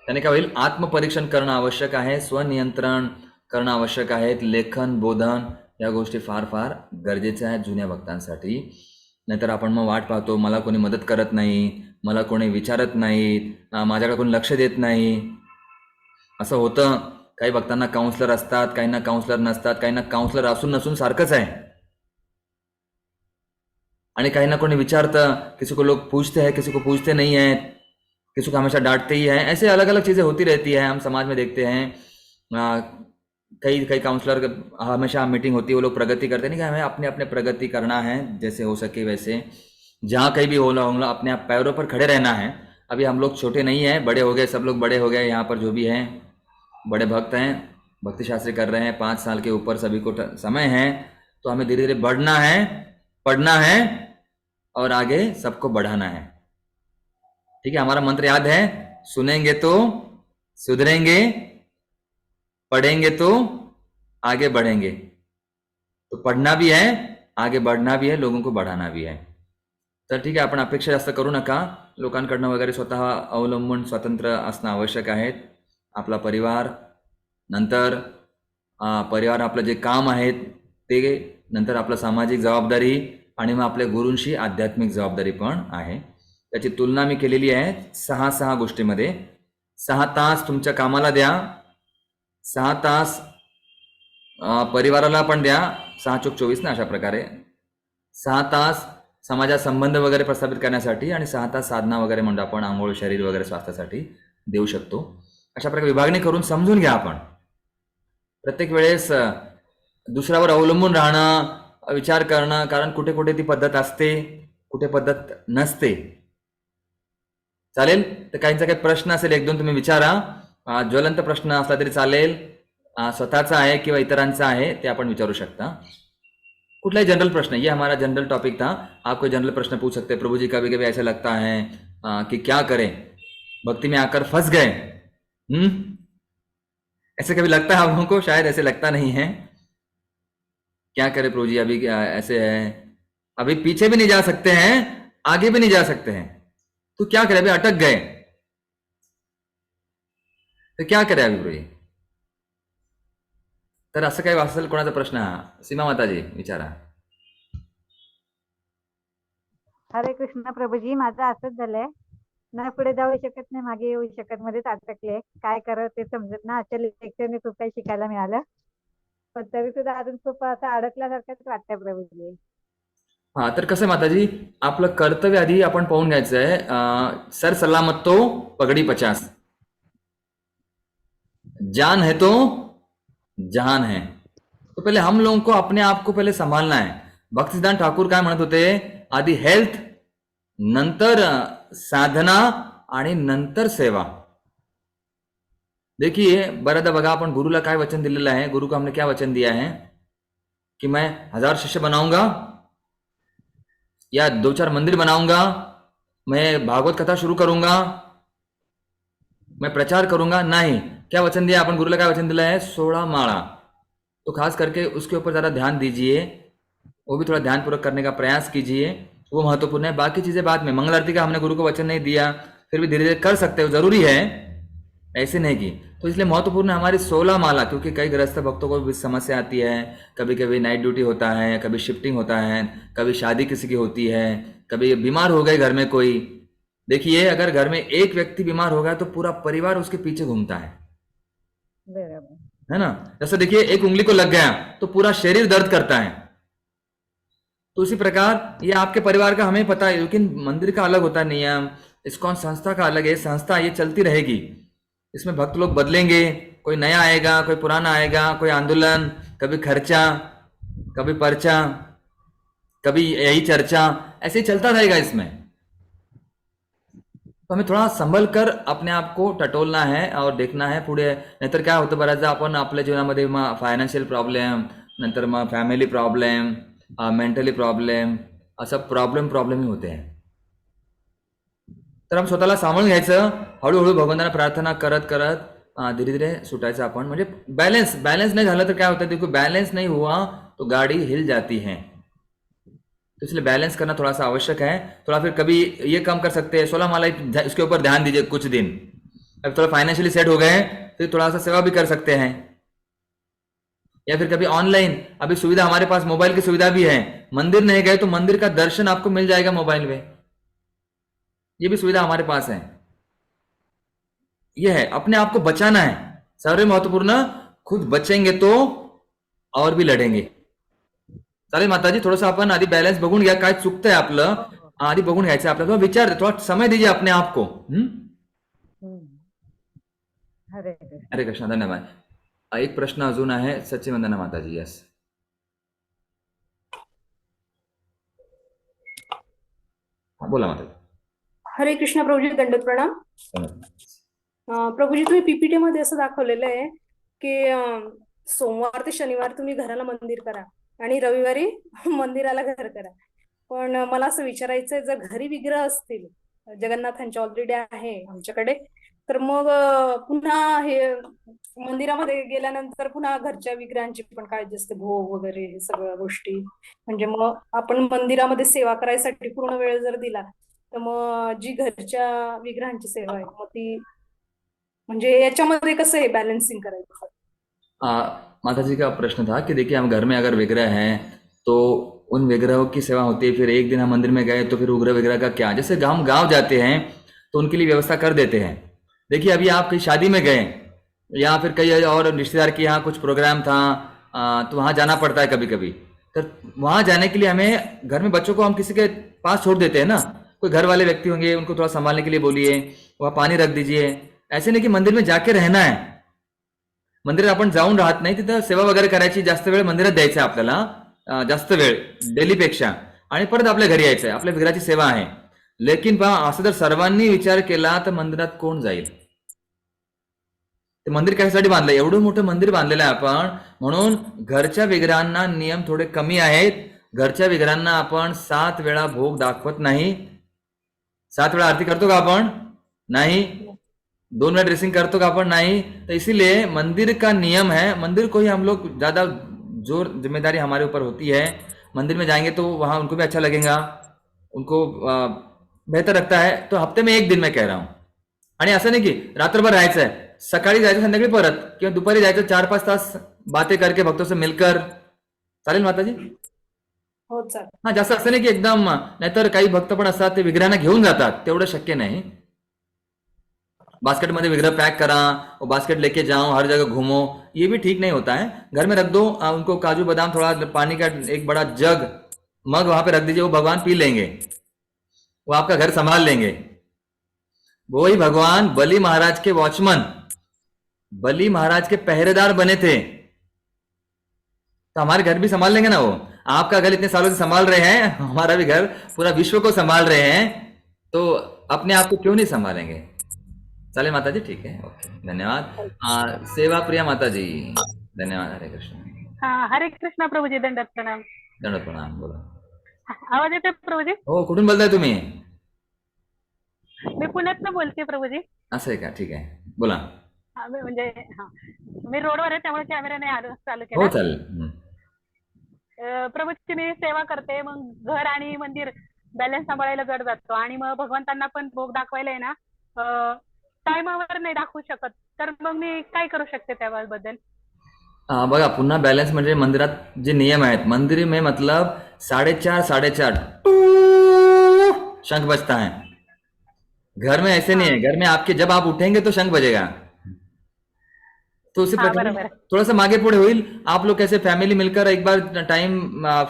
त्याने काय होईल, आत्मपरीक्षण करणं आवश्यक आहे, स्वनियंत्रण करणं आवश्यक आहे, लेखन बोधन या गोष्टी फार फार गरजेच्या आहेत जुन्या भक्तांसाठी। नाहीतर आपण मग वाट पाहतो, मला कोणी मदत करत नाही, मला कोणी विचारत नाही, माझ्याकडे कोणी लक्ष देत नाही, असं होतं। काही भक्तांना काउन्सलर असतात, काहींना काउन्सलर नसतात, काहींना काउन्सलर असून नसून सारखंच आहे, आणि काहींना कोणी विचारतं, किसी को लोग पूछते हैं, किसी को पूछते नहीं है, किसी को हमेशा डांटते ही है, ऐसे अलग अलग चीजें होती रहती है, हम समाज में देखते हैं। कई काउंसलर हमेशा मीटिंग होती है, वो लोग प्रगति करते नहीं कि हमें अपने अपने प्रगति करना है, जैसे हो सके वैसे, जहाँ कहीं भी होना होगा अपने आप पैरों पर खड़े रहना है। अभी हम लोग छोटे नहीं हैं, बड़े हो गए, सब लोग बड़े हो गए, यहाँ पर जो भी हैं बड़े भक्त हैं, भक्ति शास्त्री कर रहे हैं, 5 साल के ऊपर सभी को समय है। तो हमें धीरे धीरे बढ़ना है, पढ़ना है और आगे सबको बढ़ाना है। ठीक है, हमारा मंत्र याद है, सुनेंगे तो सुधरेंगे, पढ़ेंगे तो आगे बढ़ेंगे। तो पढ़ना भी है, आगे बढ़ना भी है, लोगों को बढ़ाना भी है। तर ठीक आहे, आपण अपेक्षा जास्त करू नका लोकांकडनं वगैरे, स्वतः अवलंबून स्वतंत्र असणं आवश्यक आहे। आपला परिवार, नंतर परिवार आपलं जे काम आहे ते, नंतर आपलं सामाजिक जबाबदारी, आणि मग आपल्या गुरूंशी आध्यात्मिक जबाबदारी पण आहे। त्याची तुलना मी केलेली आहे 6 गोष्टीमध्ये। 6 तास तुमच्या कामाला द्या, 6 तास परिवाराला पण द्या, 6 चोक 24 ना, अशा प्रकारे 6 तास समाजात संबंध वगैरे प्रस्थापित करण्यासाठी, आणि 6 तास साधना वगैरे म्हणजे आपण आंघोळ, शरीर वगैरे स्वास्थ्यासाठी देऊ शकतो। अशा प्रकारे विभागणी करून समजून घ्या आपण। प्रत्येक वेळेस दुसऱ्यावर अवलंबून राहणं, विचार करणं, कारण कुठे कुठे ती पद्धत असते, कुठे पद्धत नसते। चालेल, तर काहींचा काही प्रश्न असेल 1-2 तुम्ही विचारा, ज्वलंत प्रश्न असला तरी चालेल, स्वतःचा आहे किंवा इतरांचा आहे ते आपण विचारू शकता। कुठलाही जनरल प्रश्न, ये हमारा जनरल टॉपिक था, आप कोई जनरल प्रश्न पूछ सकते हैं। प्रभु जी कभी कभी ऐसा लगता है कि क्या करें, भक्ति में आकर फंस गए, ऐसे कभी लगता है आप लोगों को? शायद ऐसे लगता नहीं है। क्या करें प्रभु जी, अभी क्या ऐसे है, अभी पीछे भी नहीं जा सकते हैं, आगे भी नहीं जा सकते हैं, तो क्या करें, अभी अटक गए, तो क्या करें अभी प्रभु जी? तर असं काही असेल कोणाचा प्रश्न, सीमा माताजी विचारा। हरे कृष्ण प्रभूजी, माझं असंच झालंय, ना पुढे जाऊ शकत नाही, मागे येऊ शकत, मध्येच अटकले, काय करावं ते समजत ना। आजच्या लेक्चरने खूप काही शिकायला मिळालं, पण तरी सुद्धा अजून खूप असं अडकल्यासारखंच वाटतंय प्रभूजी। हा, तर कसं माताजी, आपलं कर्तव्य आधी आपण पाहून घ्यायचं आहे। सर सलामत तो पगड़ी 50, जान है तो जहान है। तो पहले हम लोगों को अपने आप को पहले संभालना है। भक्तिसिद्धांत ठाकूर काय म्हणत होते, आधी हेल्थ, नंतर साधना आणि नंतर सेवा। देखिए बऱ्याचदा बघा, आपण गुरुला काय वचन दिलेलं आहे, गुरु को हमने क्या वचन दिया है कि मैं 1000 शिष्य बनाऊंगा या 2-4 मंदिर बनाऊंगा, मैं भागवत कथा शुरू करूंगा, मैं प्रचार करूंगा, नहीं। क्या वचन दिया अपन गुरुला, क्या वचन दिला है? 16 माला। तो खास करके उसके ऊपर ज़्यादा ध्यान दीजिए, वो भी थोड़ा ध्यानपूर्वक करने का प्रयास कीजिए, वो महत्वपूर्ण है। बाकी चीज़ें बाद में, मंगल आरती का हमने गुरु को वचन नहीं दिया, फिर भी धीरे धीरे कर सकते हो, जरूरी है, ऐसे नहीं की। तो इसलिए महत्वपूर्ण है हमारी 16 माला, क्योंकि कई गृहस्थ भक्तों को भी समस्या आती है, कभी कभी नाइट ड्यूटी होता है, कभी शिफ्टिंग होता है, कभी शादी किसी की होती है, कभी बीमार हो गए घर में कोई। देखिए, अगर घर में एक व्यक्ति बीमार हो गया तो पूरा परिवार उसके पीछे घूमता है बरोबर. ना। जैसे देखिए, एक उंगली को लग गया तो पूरा शरीर दर्द करता है। तो उसी प्रकार ये आपके परिवार का हमें पता है, लेकिन मंदिर का अलग होता है नियम, इस्कॉन संस्था का अलग है। संस्था ये चलती रहेगी, इसमें भक्त लोग बदलेंगे, कोई नया आएगा, कोई पुराना आएगा, कोई आंदोलन, कभी खर्चा, कभी पर्चा, कभी यही चर्चा, ऐसे ही चलता रहेगा इसमें। तो हमें थोडा संभल कर अपने आप को टटोलना है और देखना है पुढे. नाहीतर काय होतं, बऱ्याचदा आपण आपल्या जीवनामध्ये मग फायनान्शियल प्रॉब्लेम, नंतर मग फॅमिली प्रॉब्लेम, मेंटली प्रॉब्लेम, असं प्रॉब्लेम ही होते हैं. तर आपण स्वतःला सांभाळून घ्यायचं, हळूहळू भगवंतांना प्रार्थना करत करत धीरे धीरे सुटायचं आपण. म्हणजे बैलेंस नहीं झालं तर काय होतं, देखो बैलेंस नहीं हुआ तो गाड़ी हिल जाती है. तो इसलिए बैलेंस करना थोड़ा सा आवश्यक है. थोड़ा फिर कभी ये कम कर सकते हैं, 16 माला इसके ऊपर ध्यान दीजिए कुछ दिन. अब थोड़ा फाइनेंशियली सेट हो गए फिर थोड़ा सा सेवा भी कर सकते हैं, या फिर कभी ऑनलाइन, अभी सुविधा हमारे पास मोबाइल की सुविधा भी है. मंदिर नहीं गए तो मंदिर का दर्शन आपको मिल जाएगा मोबाइल में, ये भी सुविधा हमारे पास है. ये है, अपने आप को बचाना है, सर्व महत्वपूर्ण. खुद बचेंगे तो और भी लढेंगे. चालेल माताजी, थोडंसं आपण आधी बॅलन्स बघून घ्या, काय चुकतंय आपलं आधी बघून घ्यायचं आपल्याला. थोडा विचार, थोड़ा समय दीजिए अपने आप को. हरे कृष्ण. हरे कृष्ण, धन्यवाद. एक प्रश्न अजून आहे, सच्ची वंदना माताजी. यस, बोला माताजी. हरे कृष्ण प्रभूजी, दंडवत प्रणाम. प्रभूजी, तुम्ही पीपीटी मध्ये असं दाखवलेलं आहे की सोमवार ते शनिवार तुम्ही घराला मंदिर करा आणि रविवारी मंदिराला घर करा. पण मला असं विचारायचंय, जर घरी विग्रह असतील, जगन्नाथांच्या ऑलरेडी आहे आमच्याकडे, तर मग पुन्हा हे मंदिरामध्ये गेल्यानंतर पुन्हा घरच्या विग्रहांची पण काळजी असते, भोग वगैरे हे सगळ्या गोष्टी. म्हणजे मग आपण मंदिरामध्ये सेवा करायसाठी पूर्ण वेळ जर दिला तर मग जी घरच्या विग्रहांची सेवा आहे मग ती, म्हणजे याच्यामध्ये कसं हे बॅलन्सिंग करायचं? माताजी का प्रश्न था कि देखिए, हम घर में अगर विग्रह हैं तो उन विग्रहों की सेवा होती है. फिर एक दिन हम मंदिर में गए तो फिर उग्र विग्रह का क्या. जैसे हम गांव जाते हैं तो उनके लिए व्यवस्था कर देते हैं. देखिए, अभी आप कहीं शादी में गए या फिर कहीं और रिश्तेदार के यहाँ कुछ प्रोग्राम था, तो वहाँ जाना पड़ता है कभी कभी. तो वहाँ जाने के लिए हमें घर में बच्चों को हम किसी के पास छोड़ देते हैं ना. कोई घर वाले व्यक्ति होंगे, उनको थोड़ा संभालने के लिए बोलिए, वहाँ पाणी रख दीजिए. ऐसे नाही की मंदिर में जाके रहना है. मंदिरात आपण जाऊन राहत नाही, तिथं सेवा वगैरे करायची, जास्त वेळ मंदिरात द्यायचा आपल्याला, जास्त वेळ डेलीपेक्षा, आणि परत आपल्या घरी यायचं आहे. आपल्या विग्रहाची सेवा आहे. लेकिन पहा, असं जर सर्वांनी विचार केला तर मंदिरात कोण जाईल. ते मंदिर कशासाठी बांधलं, एवढं मोठं मंदिर बांधलेलं आहे आपण, म्हणून घरच्या विग्रहांना नियम थोडे कमी आहेत. घरच्या विग्रहांना आपण 7 वेळा भोग दाखवत नाही. 7 वेळा आरती करतो का आपण? नहीं. 2 वेळा ड्रेसिंग करतो का अपन? नहीं. तो इसीलिए मंदिर का नियम है, मंदिर को ही हम लोग ज्यादा जोर, जिम्मेदारी हमारे ऊपर होती है. मंदिर में जाएंगे तो वहां उनको भी अच्छा लगेगा, उनको बेहतर लगता है. तो हफ्ते में 1 दिन मैं कह रहा हूं. आणि असं नाही की रात्रभर राहायचं आहे, सकाळी जायचं संध्याकाळी परत, किंवा दुपारी जायचं 4-5 तास बातें करके भक्तों से मिलकर. चालेल माताजी? हो चालेल. हा, जास्त असं नाही की एकदम, नाहीतर काही भक्त पण असतात ते विग्रहांना घेऊन जातात, तेवढं शक्य नाही. बास्केट में विग्रह पैक करा और बास्केट लेके जाओ, हर जगह घूमो, ये भी ठीक नहीं होता है. घर में रख दो, उनको काजू बादाम, थोड़ा पानी का एक बड़ा जग, मग वहां पे रख दीजिए, वो भगवान पी लेंगे, वो आपका घर संभाल लेंगे. वो ही भगवान बलि महाराज के वॉचमैन, बलि महाराज के पहरेदार बने थे. तो हमारे घर भी संभाल लेंगे ना वो. आपका घर इतने सालों से संभाल रहे हैं, हमारा भी घर पूरा विश्व को संभाल रहे हैं, तो अपने आप को क्यों नहीं संभालेंगे. चालेल माताजी, ठीक है, ओके, धन्यवाद. सेवा प्रिया माताजी, धन्यवाद. हरे कृष्ण. हरे कृष्ण प्रभुजी, दंडवत प्रणाम. दंडवत प्रणाम. बोला. आवाज येतोय प्रभूजी? हो, कुठून बोलताय तुम्ही? मी पुण्यातनं बोलते प्रभूजी. असं आहे का? ठीक आहे, बोला. म्हणजे हा, मी रोडवर आहे त्यामुळे कॅमेरा नाही चालू हो, केला. चालेल. प्रभूजी मी सेवा करते, मग घर आणि मंदिर बॅलन्स सांभाळायला जड जातो आणि मग भगवंतांना पण भोग दाखवायला आहे ना, टायमावर नाही दाखवू शकत, तर मग मी काय करू शकते त्याबद्दल? बघा, पुन्हा बॅलन्स म्हणजे मंदिरात जे नियम आहेत, मंदिर में मतलब 4:30 शंख बजता है. घर में ऐसे नहीं है. घर में आपके जब आप उठेंगे तो शंख बजेगा. तो उसी हा, प्रकारे बरोबर. थोडंसं मागे पुढे होईल. आप लोग कैसे फॅमिली मिलकर एक बार टाइम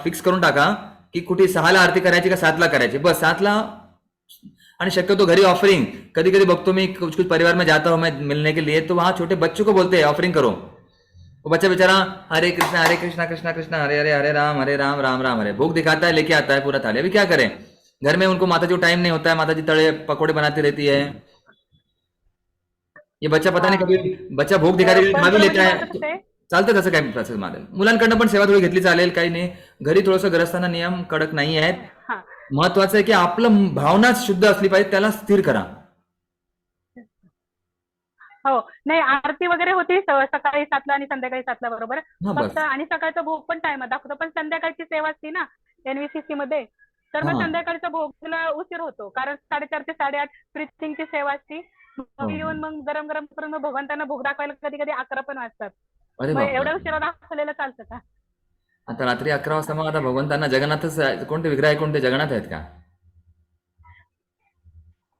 फिक्स करून टाका की कुठे 6ला आरती करायची का 7ला करायची, बस 7ला. आणि शक्यतो घरी ऑफरिंग, कधी कधी बघतो मैं कुछ कुछ परिवार में जाता हूं मैं मिलने के लिए, तो वहां छोटे बच्चों को बोलते हैं ऑफरिंग करो. वो बच्चा बेचारा हरे कृष्णा कृष्णा कृष्णा हरे हरे हरे राम राम राम हरे भोग दिखाता है, लेके आता है पूरा थाली. अभी क्या करें, घर में उनको माता जी को टाइम नहीं होता है, माता जी तड़े पकोड़े बनाती रहती है. ये बच्चा पता नाही कधी बच्चा भोग दिखाने खा भी लेता है. चालतं तसं काही प्रोसेस मारेल. मुलांकडनं पण सेवा थोडी घेतली चालेल, काही नाही. घरी थोडंसं ग्रस्तांना नियम कडक नाही आहेत. हा, महत्वाचं आहे की आपलं भावना शुद्ध असली पाहिजे, त्याला स्थिर करा. हो, नाही आरती वगैरे होती सकाळी 7ला आणि संध्याकाळी 7ला बरोबर. हा, बस. फक्त आणि सकाळचा भोग पण टायमात दाखवतो, पण संध्याकाळची सेवा असते ना NVCC मध्ये, तर मग हा. संध्याकाळचा भोगला उशीर होतो, कारण 4:30 ते 8:30 प्रीचिंगची सेवा असते. हो. मग येऊन मग गरम गरम करून मग भगवंतांना भोग दाखवायला कधी कधी 11 पण वाजतात. अरे मग बापरे. एवढ्या उशिरा दाखवलेलं चालतं का? आता रात्री 11 वाजता मग आता भगवंतांना जगन्नाथच कोणते विग्रह आहे, कोणते जगन्नाथ आहेत का?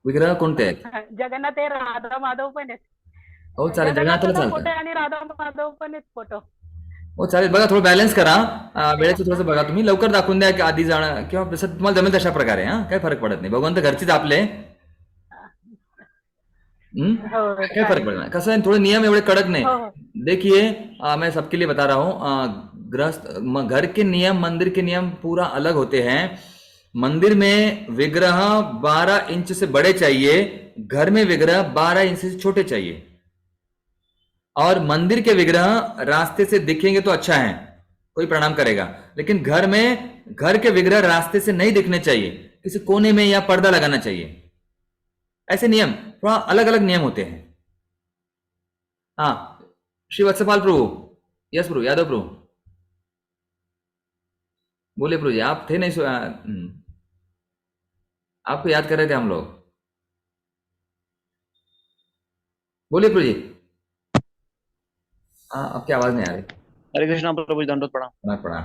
विग्रह कोणते आहेत? जगन्नाथ हे राधा माधव पण आहेत. हो चालेल, जगन्नाथला जगन्नाथाचा फोटो चालतं. आणि राधा माधव पण आहेत फोटो. हो चालेल. बघा, थोडं बॅलन्स करा. वेळेचं थोडंसं बघा, तुम्ही लवकर दाखवून द्या की आधी जाणं, किंवा जसं तुम्हाला जमेल तशा प्रकारे. काही फरक पडत नाही, भगवंत घरचीच आपले. हो, काय फर्क पड़ना है, कसं आहे, थोड़े नियम एवढे कड़क नहीं. हो, हो. देखिए, मैं सबके लिए बता रहा हूँ, घर के नियम, मंदिर के नियम पूरा अलग होते हैं. मंदिर में विग्रह 12 इंच से बड़े चाहिए, घर में विग्रह 12 इंच से छोटे चाहिए. और मंदिर के विग्रह रास्ते से दिखेंगे तो अच्छा है, कोई प्रणाम करेगा, लेकिन घर के विग्रह रास्ते से नहीं दिखने चाहिए, किसी कोने में या पर्दा लगाना चाहिए. ऐसे नियम थोड़ा अलग अलग नियम होते हैं. हाँ, श्री वत्सपाल प्रभु. यस प्रभु, यादव प्रभु, बोले प्रभु जी. आप थे नहीं आपको याद कर रहे थे हम लोग. बोलिए प्रभु जी. आपकी आवाज नहीं आ रही. हरे कृष्णा प्रभु जी, दंडवत प्रणाम. पड़ा.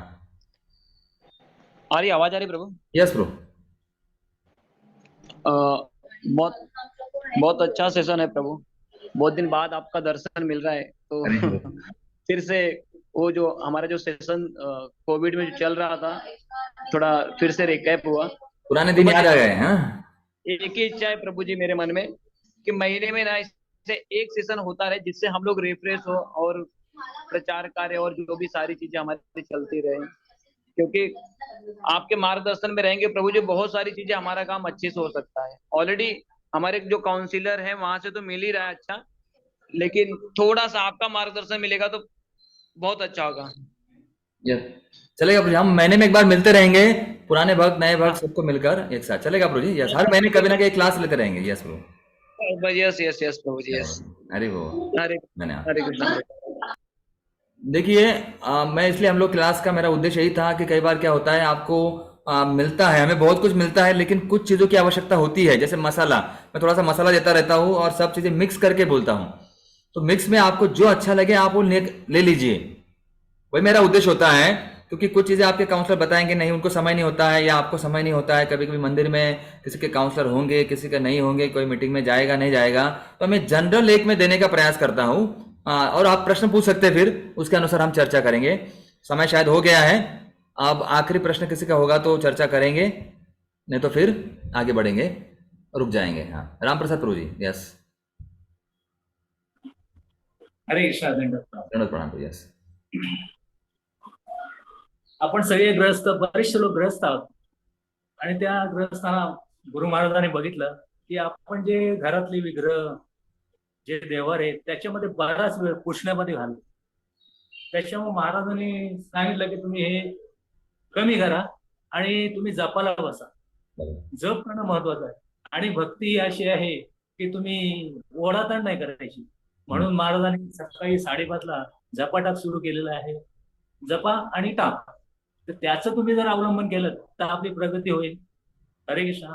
आ रही आवाज आ रही प्रभु? यस प्रभु. बहुत बहुत अच्छा सेशन है प्रभु. बहुत दिन बाद आपका दर्शन मिल रहा है, तो फिर से वो जो हमारा जो सेशन कोविड में जो चल रहा था, थोड़ा फिर से रिकैप हुआ. पुराने दिन याद आ गए. हाँ, एक ही इच्छा है प्रभु जी मेरे मन में कि महीने में ना इससे एक सेशन होता रहे, जिससे हम लोग रिफ्रेश हो और प्रचार कार्य और जो भी सारी चीजें हमारी चलती रहे. क्योंकि आपके मार्गदर्शन में रहेंगे प्रभु जी, बहुत सारी चीजें हमारा काम अच्छे से हो सकता है. ऑलरेडी हमारे जो काउंसिलर है वहां से तो मिल ही रहा है अच्छा, लेकिन थोड़ा सा आपका मार्गदर्शन मिलेगा तो बहुत अच्छा होगा. यस, चलेगा प्रभु जी. हम महीने में एक बार मिलते रहेंगे, पुराने भक्त नए भक्त सबको मिलकर एक साथ. चलेगा प्रभु जी. यस, हर महीने कभी ना कभी क्लास लेते रहेंगे. यस प्रभु. यस यस यस प्रभु जी, यस. अरे वो हरे धन्यवाद. हरे कृष्णा. देखिए, मैं इसलिए हम लोग क्लास का मेरा उद्देश्य यही था कि कई बार क्या होता है, आपको मिलता है, हमें बहुत कुछ मिलता है, लेकिन कुछ चीज़ों की आवश्यकता होती है. जैसे मसाला, मैं थोड़ा सा मसाला देता रहता हूँ और सब चीज़ें मिक्स करके बोलता हूँ. तो मिक्स में आपको जो अच्छा लगे आप वो ले लीजिए. वही मेरा उद्देश्य होता है, क्योंकि कुछ चीज़ें आपके काउंसलर बताएंगे नहीं, उनको समय नहीं होता है, या आपको समय नहीं होता है. कभी कभी मंदिर में किसी के काउंसलर होंगे, किसी के नहीं होंगे, कोई मीटिंग में जाएगा नहीं जाएगा, तो मैं जनरल एक में देने का प्रयास करता हूँ. और आप प्रश्न पूछ सकते हैं, फिर उसके अनुसार हम चर्चा करेंगे. समय शायद हो गया है, अब आखिरी प्रश्न किसी का होगा तो चर्चा करेंगे, नहीं तो फिर आगे बढ़ेंगे, रुक जाएंगे. हाँ, राम प्रसाद प्रभु जी. यस, हरे कृष्णा. दंडवत प्रणाम प्रभु. यस. आपण सगळे ग्रस्त, बरेचसे लोक ग्रस्त आहोत, आणि त्या ग्रस्तांना गुरु महाराजांनी बघितलं की आपण जे घरातले विग्रह, जे देवर आहेत, त्याच्यामध्ये बराच वेळ पुसण्यामध्ये घालतो. त्याच्यामुळे महाराजांनी सांगितलं की तुम्ही हे कमी करा आणि तुम्ही जपाला बसा. जप करणं महत्वाचं आहे. आणि भक्ती ही अशी आहे की तुम्ही ओढाताण नाही करायची. म्हणून महाराजांनी सकाळी 5:30ला जपाटाक सुरू केलेला आहे. जपा आणि टाक. तर त्याचं तुम्ही जर अवलंबन केलं तर आपली प्रगती होईल. हरे कृष्णा.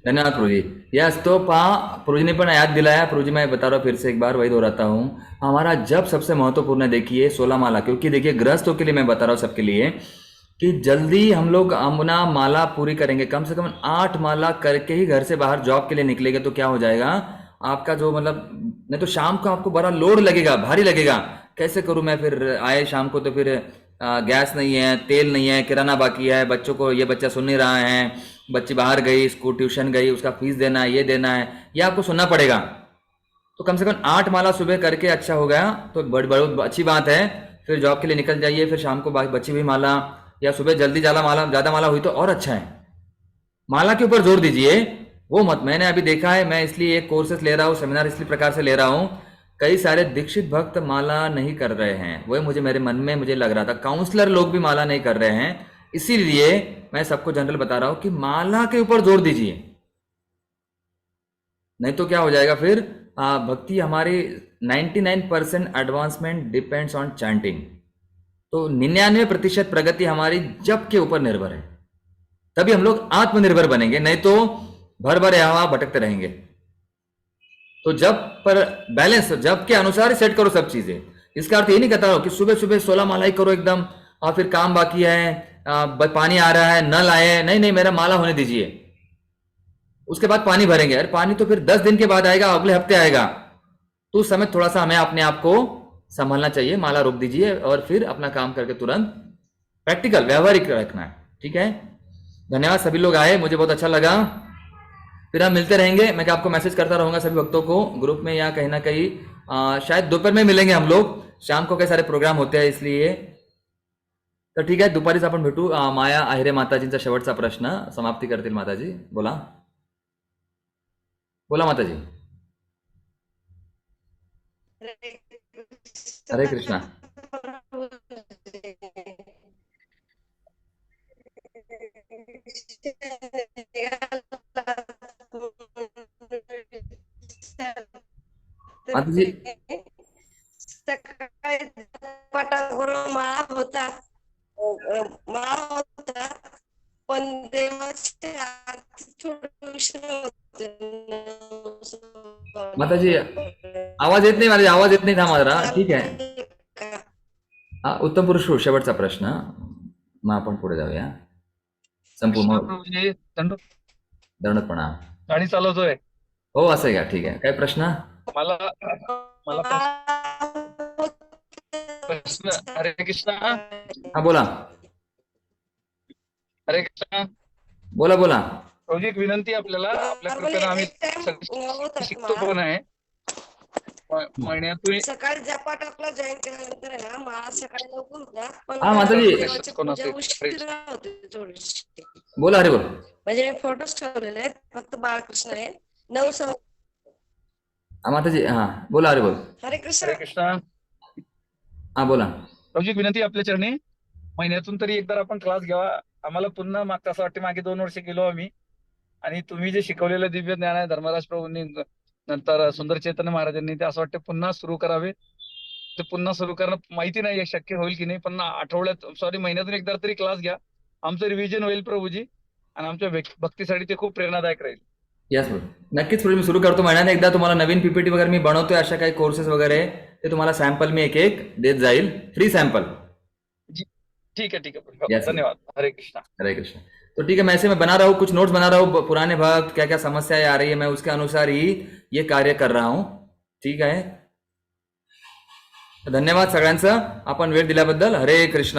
धन्यवाद प्रभु जी. यस, तो प्रभु जी ने पण याद दिलाया. प्रभु जी मैं बता रहा हूँ फिर से एक बार, वही दोहराता हूँ. हमारा जब सबसे महत्वपूर्ण है, देखिए 16 माला, क्योंकि देखिए गृहस्थों के लिए मैं बता रहा हूँ सबके लिए कि जल्दी हम लोग अपना माला पूरी करेंगे. कम से कम 8 माला करके ही घर से बाहर जॉब के लिए निकलेंगे तो क्या हो जाएगा आपका जो मतलब, नहीं तो शाम को आपको बड़ा लोड लगेगा, भारी लगेगा. कैसे करूं मैं, फिर आए शाम को तो फिर गैस नहीं है, तेल नहीं है, किराना बाकी है, बच्चों को ये बच्चा सुन नहीं रहा है, बच्ची बाहर गई, स्कूल ट्यूशन गई, उसका फीस देना है, ये देना है, ये आपको सुनना पड़ेगा. तो कम से कम 8 माला सुबह करके अच्छा हो गया तो बड़ी अच्छी बात है. फिर जॉब के लिए निकल जाइए, फिर शाम को बची हुई माला, या सुबह जल्दी ज्यादा माला हुई तो और अच्छा है. माला के ऊपर जोर दीजिए, वो मत. मैंने अभी देखा है, मैं इसलिए एक कोर्सेस ले रहा हूँ, सेमिनार इसलिए प्रकार से ले रहा हूँ. कई सारे दीक्षित भक्त माला नहीं कर रहे हैं, वही मुझे मन में लग रहा था. काउंसलर लोग भी माला नहीं कर रहे हैं. इसीलिए मैं सबको जनरल बता रहा हूं कि माला के ऊपर जोर दीजिए. नहीं तो क्या हो जाएगा फिर, भक्ति हमारी 99% एडवांसमेंट डिपेंड्स ऑन चैंटिंग. तो 99% प्रगति हमारी जप के ऊपर निर्भर है. तभी हम लोग आत्मनिर्भर बनेंगे, नहीं तो भर भर हवा भटकते रहेंगे. तो जप पर बैलेंस, जप के अनुसार ही सेट करो सब चीजें. इसका अर्थ ये नहीं कहता हो कि सुबह सुबह 16 माला ही करो एकदम, और फिर काम बाकी है, पानी आ रहा है, नल आए, नहीं, मेरा माला होने दीजिए, उसके बाद पानी भरेंगे. अरे पानी तो फिर 10 दिन के बाद आएगा, अगले हफ्ते आएगा. तो उस समय थोड़ा सा हमें अपने आप को संभालना चाहिए. माला रोक दीजिए और फिर अपना काम करके तुरंत प्रैक्टिकल व्यावहारिक रखना है. ठीक है, धन्यवाद. सभी लोग आए, मुझे बहुत अच्छा लगा. फिर हम मिलते रहेंगे. मैं आपको मैसेज करता रहूंगा सभी भक्तों को ग्रुप में, या कहीं ना कहीं शायद दोपहर में मिलेंगे हम लोग. शाम को कई सारे प्रोग्राम होते हैं इसलिए. तर ठीक आहे, दुपारीच आपण भेटू. माया आहिरे माताजींचा शेवटचा प्रश्न समाप्ती करतील माताजी. बोला बोला माताजी. हरे कृष्णा. माताजी सकाळी पटाभरून माळा होता, पण देवाचे थोडं उशीर होते. माताजी आवाज येत नाही, माझा आवाज येत नाही. थांबा जरा. ठीक आहे, उत्तम पुरुष शेवटचा प्रश्न, मग आपण पुढे जाऊया. संपूर्ण दंडपणा गाडी चालवतोय. हो, असं आहे का? ठीक आहे. काय प्रश्न? मला प्रश्न. हरे कृष्णा. हा बोला. हरे कृष्णा. बोला बोला. प्रभूजी एक विनंती आपल्याला, आपल्या कृपेने आम्ही शिकतो पण आहे. महिन्यातून सकाळी जपाटाकला जॉईन केल्यानंतर आहे ना, मला सकाळी लवकर होता, पण हा माताजी उशीर होते थोडीशी. बोला. हरे बोल. म्हणजे फोटोज ठेवलेले आहेत, फक्त बाळकृष्ण आहे. 9 माताजी हा बोला. हरे बोल. हरे कृष्ण. हरे कृष्णा. हा बोला. प्रभूजी एक विनंती आपल्या चरणी, महिन्यातून तरी एकदा आपण क्लास घ्यावा. आम्हाला पुन्हा मागचं असं वाटतं, मागे 2 वर्ष गेलो आम्ही, आणि तुम्ही जे शिकवलेलं दिव्य ज्ञान आहे, धर्मराज प्रभूंनी नंतर सुंदर चैतन्य महाराजांनी, ते असं वाटतं पुन्हा सुरू करावे. ते पुन्हा सुरू करणं माहिती नाही शक्य होईल की नाही, पण महिन्यातून एकदा तरी क्लास घ्या. आमचं रिव्हिजन होईल प्रभूजी, आणि आमच्या भक्तीसाठी ते खूप प्रेरणादायक राहील. यस प्रभू, नक्कीच प्रभू. मी सुरू करतो. महिन्याने एकदा तुम्हाला नवीन पीपीटी वगैरे मी बनवतोय, अशा काही कोर्सेस वगैरे, ते तुम्हाला सॅम्पल मी एक देत जाईल, फ्री सैंपल. ठीक है धन्यवाद. हरे कृष्णा. हरे कृष्णा. तो ठीक है, मैं ऐसे में बना रहा हूँ, कुछ नोट्स बना रहा हूँ, पुराने भक्त क्या क्या समस्याएं आ रही है, मैं उसके अनुसार ही ये कार्य कर रहा हूँ. ठीक आहे, धन्यवाद सगळ्यांचं आपण वेळ दिल्याबद्दल. हरे कृष्णा.